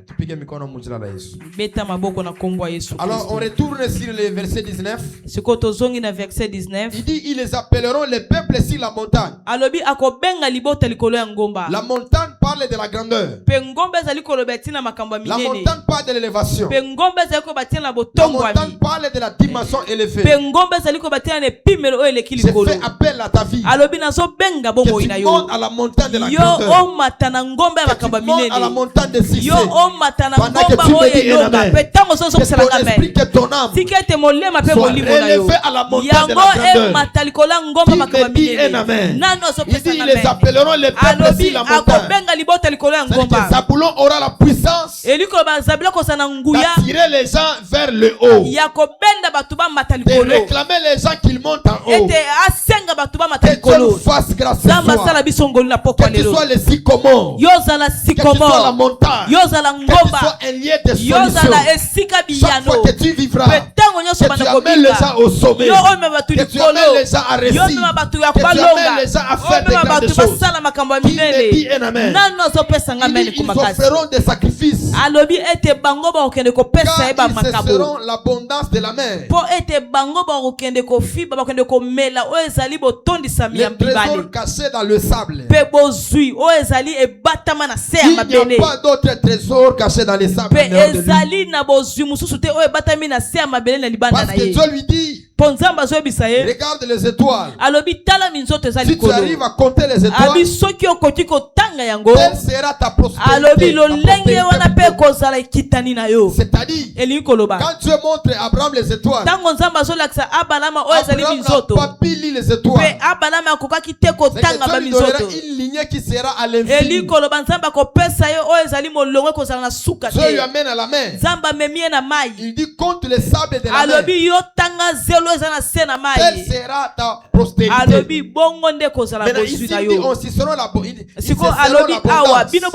Tupige mikono mujila la Yesu. beta maboko na kombo ya Yesu Alors on Kristo. retourne sur le verset 19. sikoyo tozongi na verset 19 Il dit, ils les appelleront les peuples sur la montagne. alobi akobenga libota likolo ya ngomba La montagne parle de la grandeur. mpe ngomba ezali koloba ntina makambo ya La minene montagne parle de l'élévation. mpe ngomba ezali koba ntina na La botongwami montagne parle de la dimension élevée. mpe ngomba ezali koba ntina na epimelo oyo eleki Je likolo fais appel à ta vie. alobi nazobenga bomoi na Que tu yo montes à la montagne de la yo grandeur. omata na ngomba ya Que tu makambo ya montes à la minene montagne de succès. yo omata na Pendant que ngomba tu me oyo dis elonga amen. mpe ntango Que ozozokiselanga ton esprit, amen que ton âme tika ete molema mpe soit molimo na yo relevé à la montagne de yango la grandeur. emata likolo ya ngomba Qui makambo ya me dit un minene amen? nano Il dit, azopesanga ils les amen appelleront les peuples alobi sur la montagne. akobenga libota likolo ya C'est-à-dire que ngomba Zabulon aura la puissance elikoloba zabila kozala na nguya d'attirer les gens vers le haut. ya kobenda bato bamata De likolo réclamer les gens qu'ils montent en haut. ete asenga bato bamata Que Dieu nous likolo fasse grâce ce nzambe soir. asala biso ngolu na pokwa Que tu lelo sois le sycomore. yozala Que tu sois la sikomo montagne. yozala Que tu sois ngomba un lieu de solution. yozala esika Chaque biyano fois que tu vivras, mpe ntango nyonso que tu banda amènes les gens kobika au sommet. yo omema bato Que tu likolo amènes les gens à yo réussir. omema bato ya Que tu amènes kobalonga les gens à faire de omema grandes bato choses. basala makambo ya Qui me dit un minene amen? nano azopesanga Il ameni dit, ils kumakasi offriront des sacrifices. alobi ete bango bakokende kopesa ye Car ils bamakabo cesseront l'abondance de la mer. mpo ete bango bakokende kofiba bakokende komela oyo ezali botondisami ya Les mibale trésors cachés dans le sable. mpe bozwi oyo ezali ebatama na se ya Il n'y a mabele pas d'autres trésors cachés dans les sables. mpe en dehors de lui. ezali na bozwi mosusu te oyo ebatami na se ya mabele na libanda Parce na que ye Dieu lui dit, mpo nzambe azoyebisa ye regarde les étoiles. alobi tala minzoto eza Si tu likolo arrives à compter les alobi étoiles, soki okoki kotanga yango telle sera ta prospérité. alobi ta lolenge prospérité. wana mpe ekozala ekitani na yo C'est-à-dire, elingi koloba quand Dieu montre à Abraham les étoiles, ntango nzambe azolakisa abalama oyo ezali Abraham n'a minzoto pas pili les mpe étoiles. abalama akokaki te C'est kotanga que Dieu lui donnera baminzoto une lignée qui sera à l'infini. elingi koloba nzambe akopesa ye oyo ezali molongo ekozala na suka Dieu lui te amène à la main. nzambe amemi ye na mai Il dit, compte les sables de la mer. alobi yo tanga zelo eza na se na Telle mai sera ta prospérité. alobi bongo nde ekozala Maintenant, bozwi ici, na il dit, yo on s'y sera la siko alobi awa bino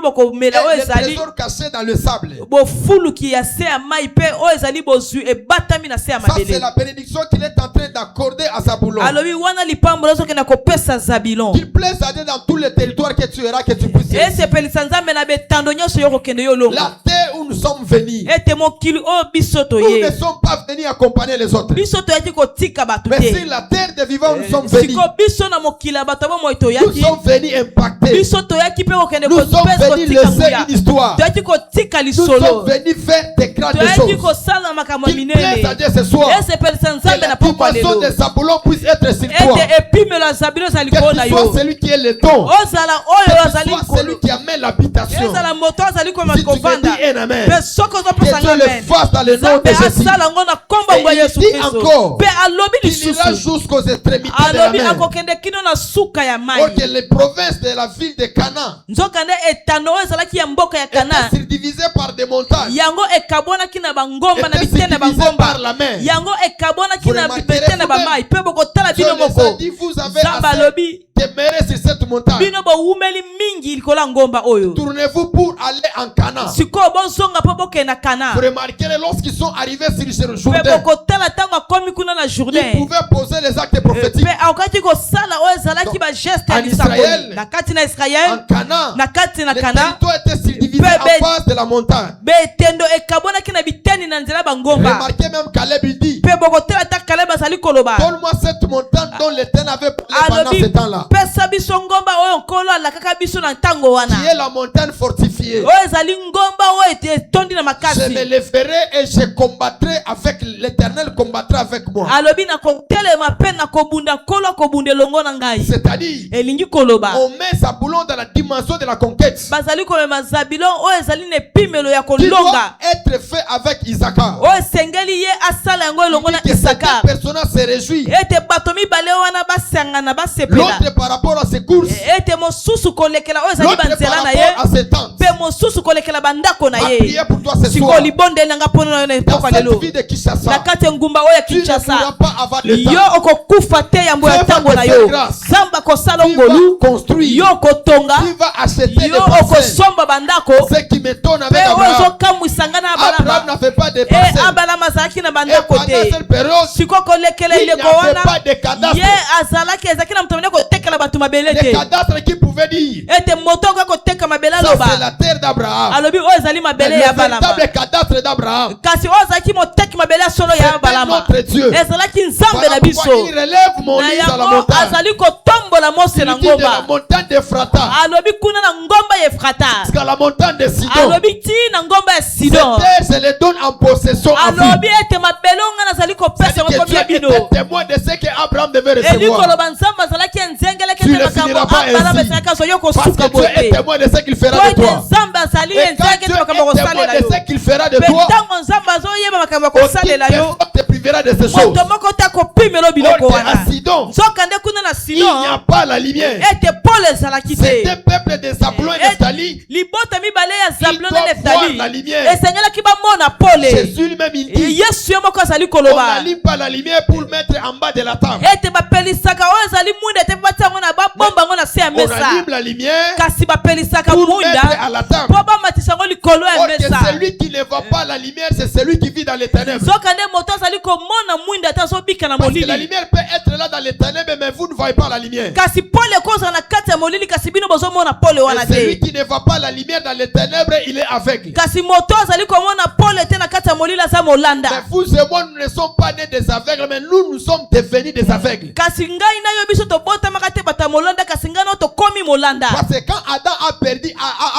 bokomela oyo les trésors cachés dans le sable. bofuluki ya se ya mai pe oyo ezali bozwi ebatami na se ya Ça, c'est mabele. la bénédiction qu'il est en train d'accorder à Zabulon. Alobi wana lipambo ezokende kopesa Zabilon. Qu'il plaise à Dieu dans tous les territoires que tu iras, que tu puisses. esepelisa nzambe na betando nyonso yo kokende yo longa. La terre où nous sommes venus. ete mokili oyo biso Nous toye. ne sommes pas venus accompagner les autres. biso toyaki kotika bato Mais te. sur la terre des vivants, nous sommes venus. siko biso na mokili ya bato bomoi Nous toyaki. sommes venus impacter. biso toyaki mpe kokende Nous sommes venus kotika laisser nguya. une histoire. toyaki kotika Nous sommes lisolo. venus faire des grandes toyaki choses. kosala makambo ya Qu'il plaise à minene. Dieu ce soir. esepelisa Que nzambe la na pokwa dimension lelo. de Zabulon puisse être sur toi. ete epimelo ya Zabilo ezali Que likolo na tu sois yo. celui qui est le don. ozala oyo Que tu azali sois likolo. celui qui amène l'habitation. ezala moto azali koma Si tu me kovanda. dis un amen. mpe soki Que ozopesa Dieu nga le amen. fasse dans le nom nzambe de Jésus. asala ngo na kombo Et ngwa il yesu dit kristo. encore mpe alobi qu'il ira lisusu. jusqu'aux extrémités de la alobi mer. akokende kino na suka ya Or mai. que les provinces de la ville de Canaan nzokande etando oyo ezalaki ya mboka ya kana. étaient subdivisées par des montagnes. yango ekabwanaki na bangomba na Étaient bitene na subdivisées par bangomba. la mer. yango ekabwanaki Vous na remarquerez bitene na vous-même. bamai. mpe bokotala Dieu bino les a moko. dit, vous avez nzambe assez alobi demeurer sur cette montagne. bino bowumeli mingi likolo ya ngomba oyo. Tournez-vous pour aller en Canaan. sikoyo bozonga mpo bokenda kana. Vous remarquerez lorsqu'ils sont arrivés sur ce mpe Jourdain, bokotala ntango akomi kuna na ils jourdain. pouvaient poser les actes prophétiques mpe akokaki kosala oyo ezalaki bageste ya en Israël, lisakoli na kati na en israele Canaan. na kati na Les kana. territoires étaient subdivisés Bébé. en face de la montagne. betendo ekabwanaki na biteni na nzela bangomba. Remarquez même Caleb il dit, mpe bokotala ta kaleb azali koloba. donne-moi cette montagne dont l'Éternel avait parlé pendant alobi ce temps-là, pesa biso ngomba oyo nkolo alakaka biso na ntango wana. qui est la montagne fortifiée. oyo ezali ngomba oyo etondi na Je me makasi. lèverai et je combattrai avec l'Éternel, combattrai avec moi. alobi nakotelema mpe nakobunda nkolo akobunda elongo na ngai. C'est-à-dire, elingi koloba on met Zabulon dans la dimension de la conquête bazali komema Zabilon oyo ezali na epimelo ya qui doit kolonga être fait avec Isaacar. oyo esengeli ye asala yango elongo na Que ces deux Isaka. personnages se réjouissent. ete bato mibale wana basangana basepela. L'autre par rapport à ses courses, ete mosusu kolekela oyo ezali l'autre par banzela na rapport ye à ses tentes. mpe mosusu kolekela bandako na Ma ye. prière pour toi ce siko soir, libondeli nanga mpono na yo na dans epoka cette lelo vie de na Kinshasa, kati ya ngumba oyo ya tu ne pourras Kinshasa. pas avoir le yo temps. okokufa te yambo ya Dieu va ntango te na faire yo. grâce. nzambe akosala Tu vas ngolu construire, yo kotonga tu vas acheter des yo parcelles. okosomba bandako Ce qui m'étonne avec mpe oyo Abraham, ezokamwisanga na Abraham abalama. n'avait pas de e parcelles. abalama azalaki na Et bandako pendant te. cette période, siko kolekela il n'y ileko avait wana pas de cadastre. ye azalaki ezalaki na moto amene kotekela bato mabele Les te. cadastres qui pouvaient dire, ete moto okoki koteka mabele ça c'est aloba la terre d'Abraham. alobi oyo ezali Mais mabele le ya abalama. véritable cadastre d'Abraham, kasi oyo azalaki moteki mabele ya solo ya c'était abalama notre Dieu. ezalaki nzambe Voilà na pourquoi biso. il relève mon na lit dans la yango montagne. azali kotombola mose Il na dit de la ngomba. montagne d'Ephrata alobi kuna na ngomba ya efrata. jusqu'à la montagne de Sidon. alobi ti na ngomba ya Cette sidon. terre, je les donne en possession à vous. alobi ete mabele onga nazali kopesa C'est-à-dire yango que Dieu komi ya bino. était témoin de ce que Abraham devait eli recevoir. koloba nzambe azalaki enzengeleki Tu ete ne makambo finiras pas abalama ainsi. esalaki azo yo Parce kosuka que Dieu est boye. témoin de ce qu'il fera po de ete toi. nzambe azali Et quand enzengeli Dieu ete makambo est témoin akosalela de yo. ce qu'il fera de mpe toi, ntango nzambe azoyeba makambo aucune akosalela yo personne te privera de ces choses. moto moko te akopimela biloko Or que wana. à Sidon, nzokande kuna na il n'y a sidon pas la lumière. ete pole ezalaki C'est te. un peuple de Zabulon et Nephtali. libota mibale ya Il zabulon doit na voir la neftali lumière. esengelaki bamona pole. Jésus lui-même il dit, yesu ye moko azali on koloba n'allume pas la lumière pour le mettre en bas de la table. ete bapelisaka oyo ezali mwinda ete batia yango na babomba yango na se ya On allume mesa. la lumière kasi bapelisaka pour mettre à mwinda la table. mpo bamatisa yango likolo ya Or que mesa. celui qui ne voit pas la lumière, c'est celui qui vit dans les ténèbres. nzokande moto azali komona mwinda te azobika na Parce que la molili. lumière peut être là dans les ténèbres, mais vous ne voyez pas la lumière. kasi pole ekozala na kati ya molili kasi bino bozomona pole wana Et celui te. qui ne voit pas la lumière dans les ténèbres, il est aveugle. kasi moto azali komona pole te na kati ya molili aza molanda. Mais vous et moi, nous ne sommes pas nés des aveugles, mais nous sommes devenus des aveugles. kasi ngai na yo biso tobotamaka te bato ya molanda kasi ngai na tokomi molanda. Parce que quand Adam a perdu,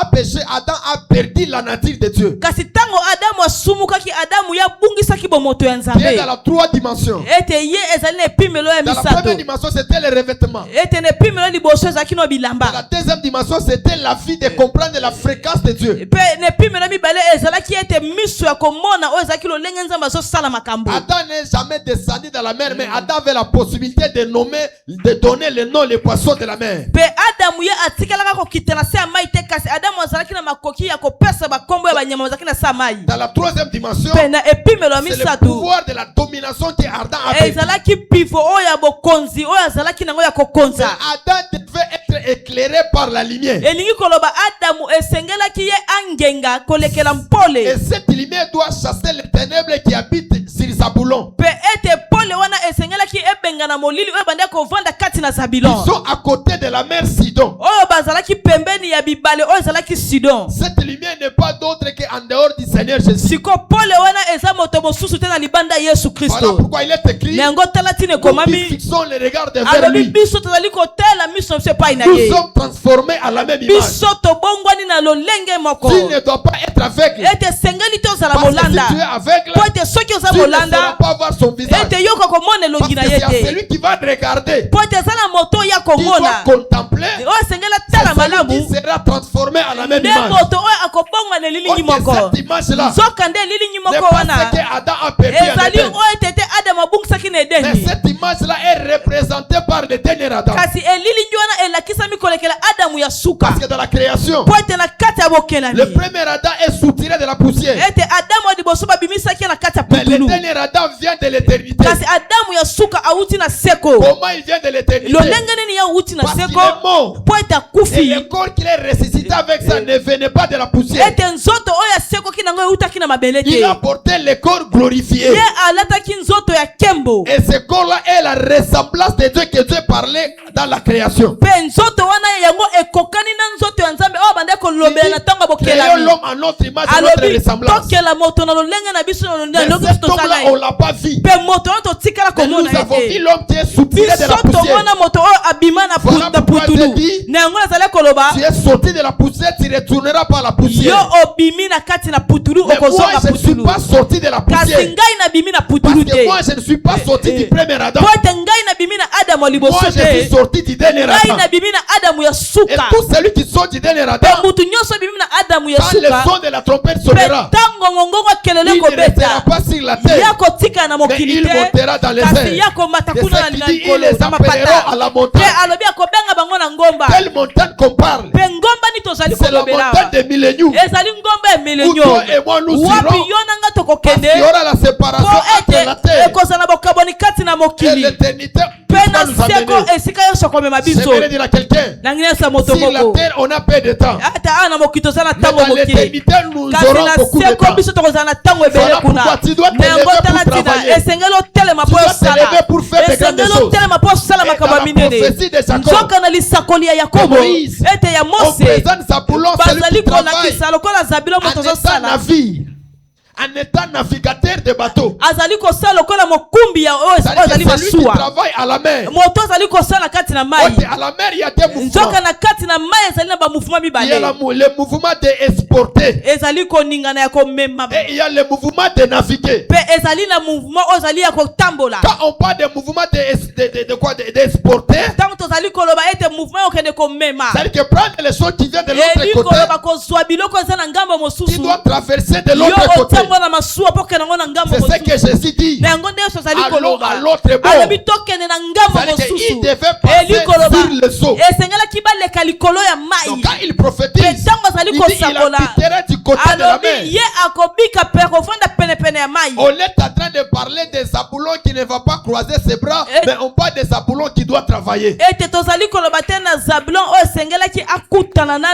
a péché, Adam a perdu la nature de Dieu. kasi ntango adamu asumukaki adamu yabungisaki bomoto ya Qui est dans nzambe la 3 dimensions. ete ye ezali na epimelo ya Dans la première misato. dimension, c'était le revêtement. ete na epimelo liboso ezalaki no Dans bilamba. la deuxième dimension, c'était la vie de comprendre la fréquence de Dieu. mpe na epimelo mibale ezalaki ete miso ya komona oyo ezalaki lolenge nzambe azosala makambo. Adam n'est jamais descendu dans la mer, mais Adam avait la possibilité de nommer, de donner le nom les poissons de la mer. mpe adamu ye atikalaka kokita na se ya mai te kasi adamu azalaki na makoki ya kopesa bakombo ya banyama bazaki na samai. Dans la troisième dimension, Pena epimelo c'est le misatu. pouvoir de la domination qui est ardent avec. Ezalaki pifo oya bokonzi oya zalaki nango ya kokonza. Adam devait être éclairé par la lumière. Elingi koloba Adamu esengelaki ye angenga kolekela mpole. Et cette lumière doit chasser les ténèbres qui habitent sur Zabulon. Pe ete pole wana esengelaki ebenga na molili oyo bande kovanda kati na Ils Zabilon. sont à côté de la mer Sidon. Oyo bazalaki pembeni ya bibale oyo ezalaki Sidon. Cette lumière n'est pas d'autre qu'en dehors du Seigneur Jésus. Siko pole wana eza moto mosusu te na libanda Yesu Voilà Kristo. pourquoi il est écrit. Nango talatine Nous qui komami. fixons les regards vers Alobi lui. biso tozali kotela miso mse pai na Nous ye. sommes transformés à la même image. Biso tobongwani na lolenge moko. Tu ne dois pas être aveugle. Ete sengeli te ozala Parce que molanda. si tu es aveugle, Po ete soki oza tu ne feras molanda. pas voir son visage. Ete yoko komona Parce elongi que na ye c'est à te. celui qui va te regarder. Po ete eza na moto ya Qui doit komona. contempler. Oyo sengela C'est tala celui malamu. qui sera transformé à la même Nde image. moto oyo akobongwa na elilingi Ok, moko. cette image-là Nzoka nde elilingi n'est moko pas wana. ce que Adam a perdu en Ezali Éden. oyo tete Adamu abungisaki na Mais Edeni. cette image-là est représentée par le dernier Adam. Kasi elilingi wana elakisami kolekela Adamu ya suka. Parce que dans la création, Po ete na kati ya bokelani. le premier Adam est soutiré de la poussière. Ete Adamu ya liboso babimisaki na kati ya Mais le putulu. dernier Adam vient de l'éternité. Kasi Adamu ya suka auti na seko. Comment il vient de l'éternité? Lolenge nini ya auti na Parce qu'il seko. est mort. Po ete Et akufi. le corps qu'il est ressuscité avec ça ne venait pas de la poussière. Ete nzoto oyo ya seko kinango eutaki na mabele Il a te. porté le corps glorifié. Ye alataki nzoto ya kembo. Et ce corps-là est la ressemblance de Dieu que Dieu parlait dans la création. Pe nzoto wana yango ekokani na nzoto ya Nzambe oyo bande kolobela na tango Créons bokelani. l'homme à notre image et notre Alobi ressemblance. tokela moto na lolenge na biso na Mais lolenge cet homme-là, on ne l'a pas vu. pe moto wana totikala Mais nous komona avons vu ete l'homme qui est soutiré de la biso poussière. tomona moto oyo abima na Voilà pourquoi putulu Dieu dit, na yango nazali koloba Tu es sorti de la poussière, tu retourneras par la yo poussière. obimi na kati na putulu Mais moi, okozonga je ne suis putulu pas sorti de la kasi poussière. ngai nabimi na Parce putulu que te moi, je ne suis pas sorti du premier Adam. po ete ngai nabimi na Adamu ya Moi, liboso je suis te sorti du dernier ngai Adam. nabimi na Adamu ya Et suka tous celui qui sort du dernier pe Adam, mutu nyonso abimi na Adamu ya quand le suka son de la trompette pe sonnera, ntango ngongongo akelele il ne restera kobeta pas sur la terre, ya kotika na mais mokili il te montera dans les kasi airs. ya komata C'est kuna ce na qu'il dit, ils likolo les na appelleront mapata à la pe montagne. alobi akobenga bango na ngomba Quelle montagne qu'on parle? pe ngomba ni tozali C'est la kolobela montagne des milléniaux. ezali ngomba ya Où milenio toi et moi nous wapi serons. yo nanga Parce tokokende qu'il y aura la po séparation entre la ete terre ekozala bokaboni kati na et mokili l'éternité. pe Qui va na nous seko amener. esika nyonso komema biso J'aimerais dire à quelqu'un, nanginesa moto sur la moko terre on a peu de temps, ata awa na mokili toza na mais ntango dans mokili l'éternité nous kasi aurons na beaucoup de seko temps. biso tokozala na ntango ebele Voilà kuna pourquoi tu dois te na yango lever tala pour ntina travailler. esengeli otelema Tu po dois te osala lever pour faire de grandes esengeli choses. otelema po osala Et makambo ya dans la minene prophétie de Jacob, nzoka na lisakoli ya yakobo de Moïse, ete ya on mose présente Zabulon, celui bazali qui travaille kolakisa lokola zabilo moto en étant ozosala navire, en étant navigateur de bateau. azali kosala lokola mokumbi ya oyo C'est-à-dire azali que celui qui masuwa travaille à la mer. moto azali kosala kati na mai Ok, à la mer, il y a des mouvements. nzoka na kati na mai ezali na bamouvement Il y a mibale le mouvement d'exporter. ezali koningana ya komema Et il y a le mouvement de naviguer. pe ezali na mouvement oyo ezali ya kotambola Quand on parle de mouvement de quoi d'exporter, ntango tozali koloba ete mouvement okende komema c'est-à-dire que prendre les choses qui viennent de l'autre eli côté, koloba kozwa biloko eza na ngambo tu mosusu dois traverser de yo l'autre côté. otambola na masuwa mpo okende yango na ngambo C'est ce que mosusu Jésus dit. na yango nde yesu azali Allons koloba à l'autre bord. alobi tokende na ngambo C'est-à-dire qu'il mosusu devait passer eli koloba sur le seau. esengelaki baleka likolo ya mai Donc quand il pe prophétise, ntango azali il dit il kosakola habitera du côté de la alobi mer. ye akobika pe kovanda penepene ya mai On est en train de parler des Zaboulons qui ne va pas croiser ses bras, Et- mais on parle des Zaboulons qui doit travailler. ete tozali koloba te na zabulon oyo esengelaki akutana na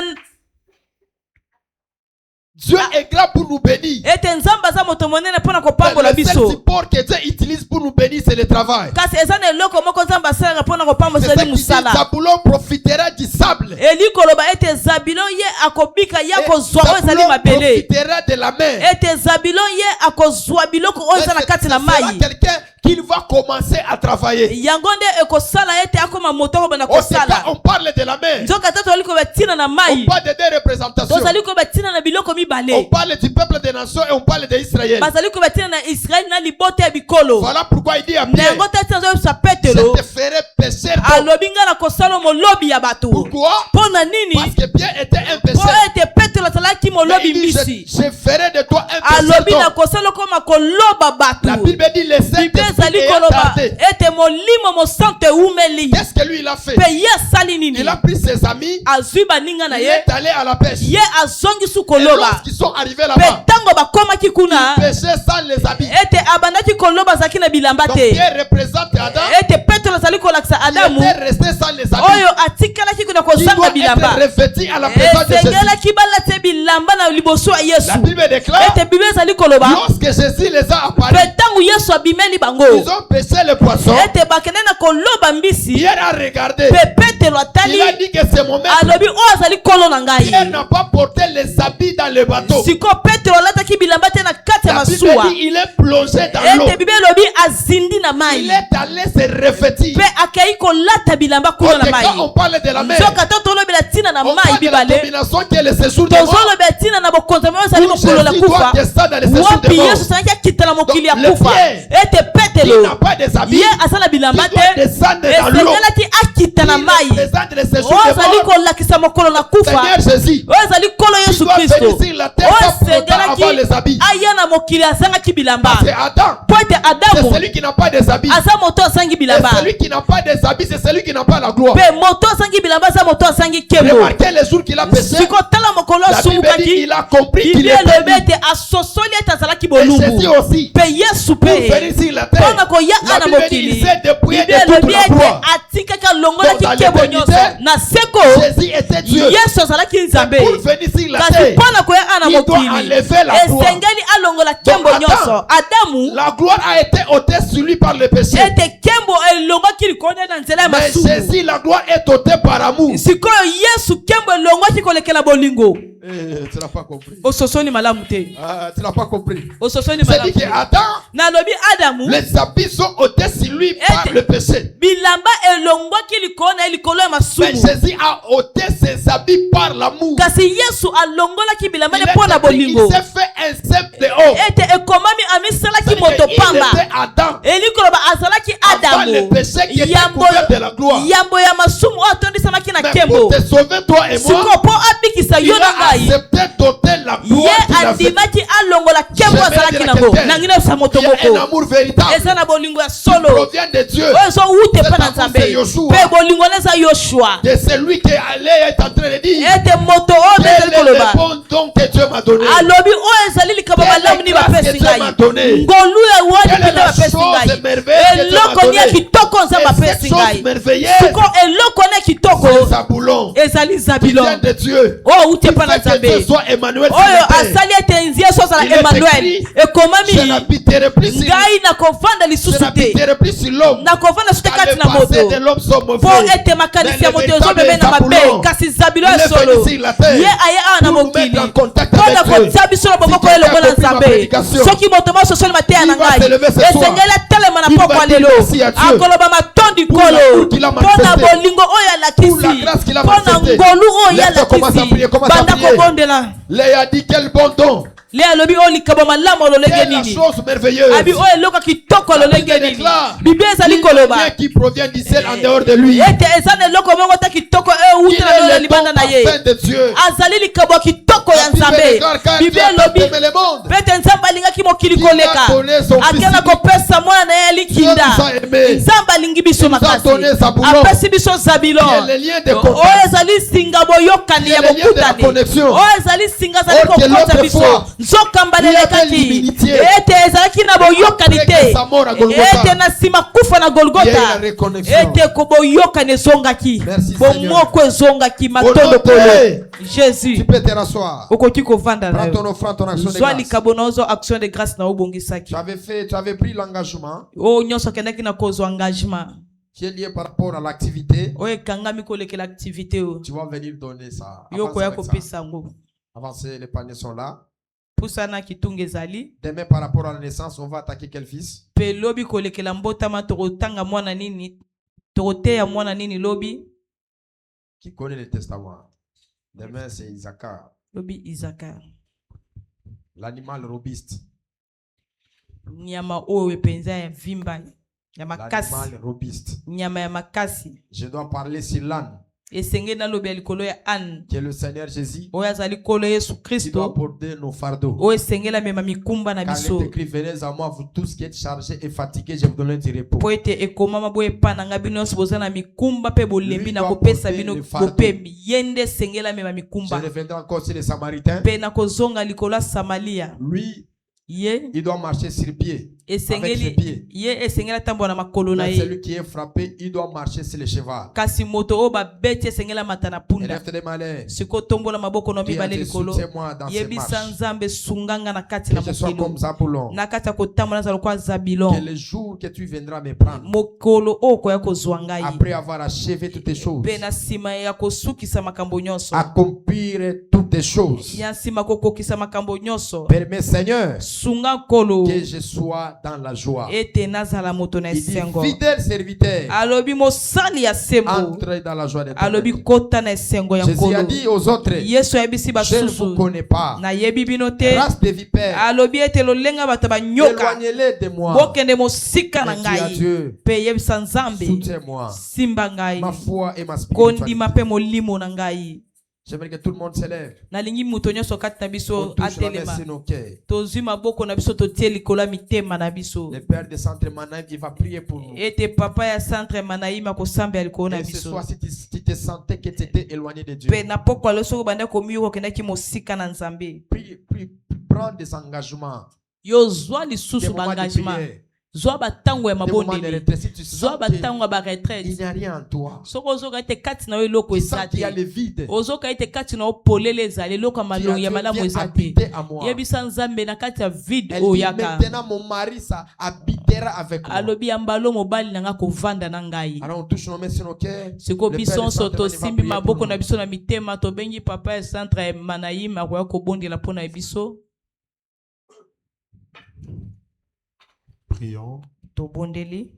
Dieu est grand pour nous bénir. ete nzambe aza moto monene mpo na Mais kopambola le seul biso support que Dieu utilise pour nous bénir, c'est le travail. kasi eza na eloko moko nzambe asalaka mpo na C'est kopambola ça eli qui dit mosala Zaboulon profitera du sable. eli koloba ete zabilon ye akobika ye Et akozwa oyo ezali Zaboulon mabele profitera de la mer. ete zabilon ye akozwa biloko oyo Mais eza na kati na ce sera mai quelqu'un qui va commencer à travailler. yango nde ekosala ete akoma moto oyo bana Au Seigneur, kosala on parle de la mer. nzoka te tozali koba ntina na On mai parle de deux représentations. tozali koba ntina na biloko On mibale parle du peuple des nations et on parle d'Israël. bazali koba ntina na israeli na libota ya bikolo Voilà pourquoi il dit à na Pierre, yango te tina azoyebisa je petelo te ferai pécher d'homme. alobi ngai na kosala molobi ya bato Pourquoi? mpo na nini Parce que Pierre était un mpo pécheur. ete petelo azalaki molobi il dit, mbisi. je ferai de toi un Alobi na péché. kosala koma koloba La batu. Bible dit, le Bible Saint-Esprit ezali est koloba attardé. ete molimo mo sante umeli. Qu'est-ce que lui il a fait? Pe ye sali nini. Il a pris ses amis, Azwi baninga na il ye. est allé à la pêche. Ye azongi su Et koloba. lorsqu'ils sont arrivés Pe là-bas, tango bakomaki kuna. ils pêchaient sans les habits. Ete abandaki koloba zaki na bilamba Donc te. Pierre représente Adam. Ete Petro azali kolakisa Il Adamu. était resté sans les habits. Oyo atikalaki kuna Il kosanga doit bilamba. être revêtu à la présence de Jésus. Esengelaki balate bilamba na liboso ya La Yesu. Bible déclare, Ete Bible ezali koloba. lorsque Jésus les a apparus, Pe tango Yesu abimeli bango. ils ont pêché le poisson. Ete bakende na koloba mbisi. Pierre a regardé. Pe Petro atali. Il a dit que c'est mon maître. Alobi o azali kolo na Pierre ngai. n'a pas porté les habits dans le bateau. Siko Petro alataki bilamba te na kati ya La Bible masuwa. dit il est plongé dans l'eau. Ete Bible lobi azindi na mai. Il est allé se revêtir. Pe akei kolata bilamba kuna na Ok, quand on mai. parle de la mer, Nzoka to tolobela tina na on mai parle de la bibale. domination qui est le séjour des morts. Tozolobela tina na bokonza mo ezali Où mokolo na Jésus doit kufa. descendre dans le séjour Wapi des morts. Yesu sanaki akita na mokili ya Donc, le kufa. Pierre, Ete Il Petro. n'a pas des habits. Ye asala bilamba Il doit te. descendre dans l'eau. Esengelaki akita na Il mai. représente le séjour Oyo des ezali morts. kolakisa mokolo na kufa. Seigneur Jésus, Oyo ezali kolo il Yesu doit Kristo. venir sur la terre Oyo sans pour autant avoir les habits. aya na mokili azangaki bilamba. C'est Adam. Po ete C'est Adamu celui qui n'a pas des habits. aza moto azangi Et bilamba. celui qui n'a pas des habits, c'est celui qui n'a pas la gloire. Pe moto azangi bilamba aza moto azangi kembo. Remarquez les jours qu'il a péché. Sikotala mokolo La Bible dit asungukaki. il a compris qu'il Bible est elobi perdu. ete asosoli ete azalaki Et Jésus bolumbu. aussi, Pe Yesu pour venir pe sur la terre. mpona koya La ana Bible dit mokili. il s'est dépouillé Bible de toute elobi la ete gloire. atikaki Donc, alongolaki dans kebo l'éternité, nyonso na seko. Jésus était Dieu. Yesu azalaki nzambe. Mais pour venir sur la Kasi terre, mpona koya ana il doit mokili enlever la gloire. esengeli alongola kembo Donc, nyonso. Adamu La gloire a été ôtée sur lui par le péché. ete kembo elongwaki likonde na nzela ya Mais masumu. Jésus, la gloire est ôtée par amour. Sikoyo Yesu kembo elongwaki kolekela bolingo. Tu n'as pas compris. Ososoni malamu te. Tu n'as pas compris. Ososoni C'est malamu dit te. que Adam, Nalobi Adamu les habits sont ôtés sur lui par Ete- le péché. bilamba elongwaki likona likolo ya Mais masumu. Jésus a ôté ses habits par l'amour. Kasi Yesu alongolaki bilamba Il ne mpona est écrit, bolingo. il s'est fait un simple homme. Ete ekomami amisalaki C'est-à-dire moto qu'il pamba. était Adam. Elikoloba azalaki Avant Adamu. le péché qui était Yambo couvert de la gloire. yambo ya masumu oyo atondisamaki na Mais kembo. pour te sauver, toi et moi, Siko po abikisa il yo na a ngai. accepté d'ôter la gloire Ye qu'il avait. andimaki alongola kembo J'aimerais azalaki dire à nango. quelqu'un, Nangina sa moto Il y a un moko. amour véritable Eza na bolingo ya qui solo. provient de Dieu. Oyo ezowute Cet mpa na amour, Nzambe. c'est Yoshua. Pe bolingo neza Yoshua. De celui qui allait être en train de dire Ete moto oyo quel ezali est koloba. le bon don que Dieu m'a donné. Alobi oyo ezali likabo Quelle malamu ni grâce que bapesi Dieu ngai. m'a donné. Ngolu ya wadi Quelle est mpe la bapesi chose ngai. merveilleuse que Dieu m'a Eloko ni ya donné. kitoko nzambe Et apesi cette chose ngai. merveilleuse, Siko eloko ni ya c'est kitoko Zabulon ezali qui vient Zabilon. de Dieu. Oyo ute Qui mpa na fait que Nzambe. Dieu soit Emmanuel sur Oyo la terre. asali ete nzi yesu azala Il est Emmanuel. écrit, je Ekomami n'habiterai plus sur ngai nakovanda je lisusu te. n'habiterai plus sur l'homme. Nakovanda su te Car kati le na passé moto. de l'homme sont mauvais. Po ete makanisi ya Mais moto le ezobebe véritable na mabe. Zabulon, Kasi Zabilo il ya est solo. venu sur la terre Ye aya awa na pour nous mokili. mettre en contact Mpona avec Dieu. kotia biso na boboko Si elongo na quelqu'un a compris ma Nzambe. prédication, Soki moto moko sosoli mateya na il va ngai. se lever ce soir. Esengeli atelema na Il poko va ya dire lelo. merci à Dieu Akoloba matondi pour kolo. l'amour qu'il a Mpona manifesté. bolingo oyo Pour la alakisi. grâce qu'il a Mpona manifesté. ngolu oyo Lève-toi, commence à prier, alakisi. commence à Banda prier. kobondela. Léa dit quel bon don. Le alobi oyo likabo malamu ololenge Quelle la nini. chose merveilleuse. Abi oyo eloko kitoko La ololenge Bible nini. déclare Bible ezali qu'il koloba. n'y a rien qui provient du ciel en dehors de lui. Ete eza na eloko moko ta kitoko Il euta na lelo est le don libanda na ye. parfait de Dieu. Azali likabo ya kitoko ya La Bible Nzambe. déclare quand Bible Dieu a elobi aimé le monde, pete Nzambe alingaki mokili il a koleka. donné son fils Akena unique. kopesa mwana na ye Dieu likinda. nous a aimés. Nzambe alingi biso Il nous a makasi. donné Zabulon. Apesi biso Zabilon. Qui est le lien de Oyo contact. ezali singa boyokani Qui est ya le lien de la bokutani. connexion. Oyo ezali singa ezali Or que kokota l'autre biso. fois, Nzokamba il y avait lelekaki. l'humilité. Ete ezalaki na boyokani Après te. que sa mort à Golgotha. Ete na nsima kufa na Il y a eu Golgotha. la reconnexion. Ete ko boyokani ezongaki. Merci, Bomoko ezongaki Au nom matondo de- kolo. Jésus. Tu peux te rasseoir. Okoki kovanda na Prends ton yo. offrande, ton action de Zwa grâce. likabo na ozo action de grâce na obongisaki. Tu avais pris l'engagement Oyo nyonso akendaki na kozwa engagement. qui est lié par rapport à l'activité. Oyo ekangami kolekela activité oyo. Tu vas venir donner ça. Yo Avance koya avec ça. kopesa yango. Avancez, les paniers sont là. Pusana kitunga ezali. Demain, par rapport à la naissance, on va attaquer quel fils? Pe lobi kolekela mbotama tokotanga mwana nini. Tokoteya mwana nini lobi. Qui connaît le testament? Demain, c'est Isaac, Lobi Isaka. l'animal robuste. Nyama oyo epenza ya vimba. Ya makasi. L'animal robuste. Nyama ya makasi. Je dois parler sur l'âne. esengeli nalobi ya likolo ya ane qui est le Seigneur Jésus, oyo azali nkolo yesu qui doit kristo porter nos fardeaux. oyo esengeli amema mikumba na Car il biso est écrit, venez à moi, vous tous qui êtes chargés et fatigués, je vous donne du repos. po ete ekomama boye epa na ngai bino nyonso boza na mikumba mpe bolembi Lui na doit kopesa porter bino le fardeau. bopemi ye nde esengeli amema Je mikumba reviendrai encore sur les Samaritains. mpe nakozonga likolo ya samalia Lui, ye il doit marcher sur pied. Avec ses esengeli pieds. ye esengeli atambola na makolo na Mais ye celui qui est frappé, il doit marcher sur le cheval. kasi moto oyo babeti esengeli amata na punda Élève tes malais. sikoyo tombola maboko na Dis à mibale Dieu, likolo soutiens-moi dans ces yebisa marches. nzambe sunganga na kati na Que je sois mokili comme Zabulon. na kati ya kotambola nazala lokwa Que zabilon le jour que tu viendras me prendre, mokolo oyo okoya kozwa ngai après avoir achevé toutes tes choses, mpe na nsima ya kosukisa makambo nyonso accomplir toutes tes choses. ya nsima kokokisa makambo nyonso Permets, Seigneur, sunga nkolo que je sois dans la joie. ete nazala moto na Il dit, esengo fidèle serviteur, alobi mosali ya sembo entre dans la joie de ton alobi maître. kota na esengo ya Jésus a nkolo dit aux autres, yesu ayebisi je ne vous basusu connais pas. nayebi bino te Race de vipères, alobi ete lolenga bato banyoka éloignez-les de moi. bokende mosika na Mais dis à ngai Dieu, mpe yebisa nzambe soutiens-moi. simba ngai Ma foi et ma kondima spiritualité. mpe molimo na ngai J'aimerais que tout le monde s'élève. nalingi moto nyonso kati na On biso touche la main atelema sur nos cœurs. tozwi maboko na biso totie likolo ya mitema na biso Le père de Centre Manaïm, il va prier pour nous. ete papa ya centre manaima kosambela likolo na Et ce biso soir, si tu te sentais que tu étais éloigné de Dieu, mpe na pokwa lo soki obanda komiyuka okendaki mosika na nzambe prie, prends des engagements, yo zwa des lisusu moments de baengagement prière, zwa batango ya des moments de mabondeli retrait. Si tu zwa sens qu'il batango ya baretraite n'y a rien en toi, soki ozoka ete kati na yo eloko tu eza sens qu'il y a te le vide, ozoka ete kati na yo polele ezali eloko tu ya as Dieu, malamu viens eza te habiter à moi. yebisa nzambe na kati ya vide Elle oyo dit, yaka maintenant mon mari ça habitera avec moi. alobi ya mbalo mobali na nga kovanda na ngai Alors on touche nos mains sur nos cœurs. siko Le biso Père de nyonso Centre Manaïm va tosimbi prier pour maboko nous. na biso na mitema tobengi papa ya centre manaim akoya kobondela mpo na biso Prions. tobondeli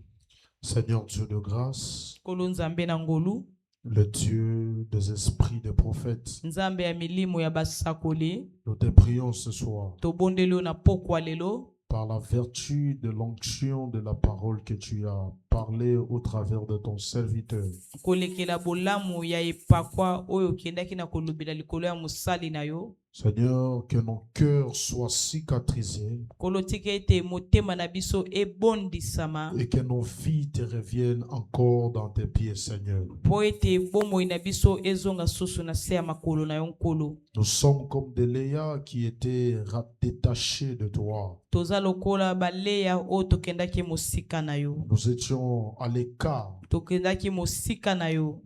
Seigneur Dieu de grâce, nkolo nzambe na ngolu le Dieu des esprits des prophètes, nzambe ya milimo ya basakoli nous te prions ce soir tobondeli oyo na pokwa lelo par la vertu de l'onction de la parole que tu as parlé au travers de ton serviteur. kolekela bolamu ya epakwa oyo okendaki na kolobela likolo ya mosali na yo Seigneur, que nos cœurs soient cicatrisés nkolo tika ete motema na biso ebondisama et que nos vies te reviennent encore dans tes pieds, Seigneur. mpo ete bomoi na biso ezonga susu na se ya makolo na yo nkolo Nous sommes comme des Léa qui étaient détachés de toi. toza lokola baleya oyo tokendaki mosika na yo Nous étions à l'écart tokendaki mosika na yo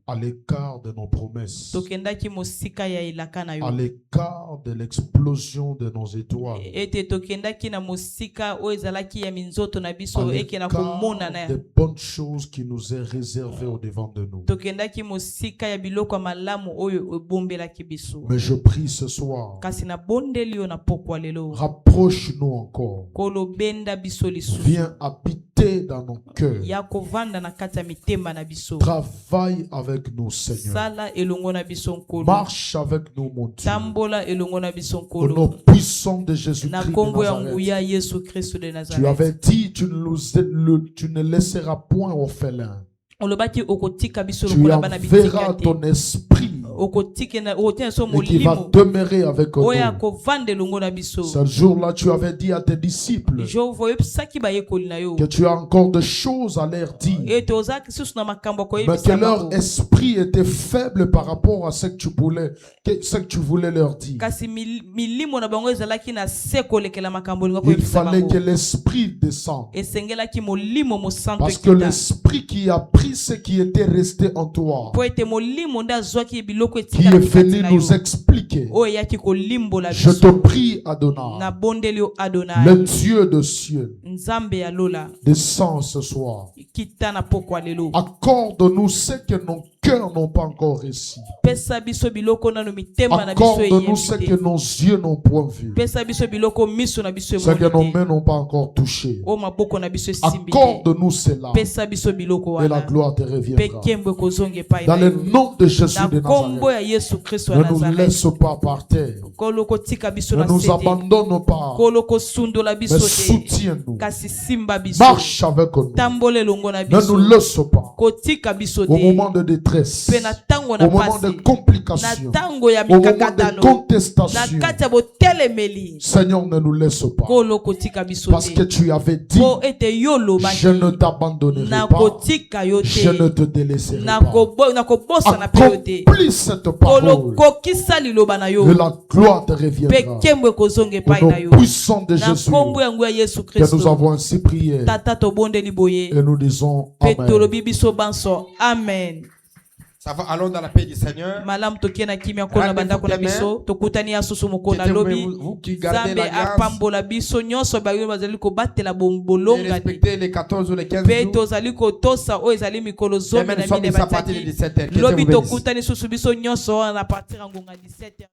de nos promesses, tokendaki mosika ya elaka na à yo l'écart de l'explosion de nos étoiles, ete tokendaki na mosika oyo ezalaki ya minzoto na à biso ekena komona l'écart na des bonnes choses qui nous est réservé au devant de nous. tokendaki mosika ya biloko ya malamu oyo ebombelaki biso Mais je prie ce soir, kasi na bondeli yo na pokwa lelo rapproche-nous encore, kolobenda biso lisusu viens habiter dans nos cœurs, ya kovanda na kati ya mitema na biso travaille avec nous, Seigneur, sala elongo na biso nkolo marche avec nous, mon Dieu, tambola elongo na biso au nom nkolo puissant de na Jésus-Christ nkombo de ya Nazareth. nguya yesu kristo de Tu nazareth avais dit, tu ne laisseras point orphelin. olobaki okotika biso Tu lokola bana bitika enverras te ton esprit okotia so et qui va molimo demeurer avec nous. oyo akovanda elongo na biso Ce jour-là, tu avais dit à tes disciples jova oyebisaki bayekoli na yo que tu as encore des choses à leur dire, ete ozalaki susu na makambo ya mais que koyebisa leur bango esprit était faible par rapport à ce que tu voulais leur dire. kasi milimo na bango ezalaki na se kolekela makambo olinga Il koyebisa fallait que bango l'esprit descende. esengelaki molimo mosantu Parce que ekita l'esprit qui a pris ce qui était resté en toi, po ete molimo nde azwaki biloko qui etikala est kati venu na nous yo expliquer, oyo eyaki kolimbola je te biso prie, na Adonai, bondeli yo adonai le Dieu de cieux, nzambe ya lola descend ce soir. kita na pokwa lelo Accorde-nous ce que nos cœurs n'ont pas encore reçu. pesa biso biloko nano mitema na biso Accorde-nous ce eyebi que te nos yeux n'ont point vu, pesa biso biloko miso na biso ce que nos emoni te mains n'ont pas encore touché. o maboko na biso esimbi te Accorde-nous cela pesa biso biloko et la wana gloire te mpe reviendra. nkembo ekozonga epai Dans na le yo nom de Jésus na de nkombo Nazareth, ya yesu kristo ya ne nous nazareth laisse pas par terre, kolo kotika biso ne na nous se te abandonne pas, kolo kosundola biso mais te soutiens-nous. kasi simba biso Marche avec nous, tambola elongo na ne nous biso laisse pas kotika biso au te moment de détresse. détresse, pe na tango au na moment de pasi, na complications, tango ya au moment de mikakatano, na contestation, kati ya botelemeli, Seigneur, ne nous laisse pas. kolo kotika biso Parce que te. tu avais dit, Po ete yo je ne lobaki, t'abandonnerai na pas, kotika yo je ne te, te délaisserai na pas. kobosa na pe yo te. Accomplis cette Kolo parole kokisa liloba na yo, et la gloire te pe reviendra. kembwe kozonga Au epai nom na yo. puissant de Na Jésus, kombo yango ya Yesu que nous Kristo. avons ainsi prié Tata tobondeli boye. et nous disons Pe Amen. tolobi biso banso. Amen. Ça va, allons dans la paix du Seigneur. Malam tokie na kimia kona bandako na biso tokutani ya susu mokona lobi Vous qui gardez Zambe l'alliance apambola biso nyonso bayo bazali kobatela et bombolongani respectez les 14 ou les 15 pe jours. tozali kotosa oyo ezali mikolo zomi Amen, na nous sommes mine ici à partir de bataki 17h. lobi tokutani susu biso nyonso na partir ya ngonga 17h.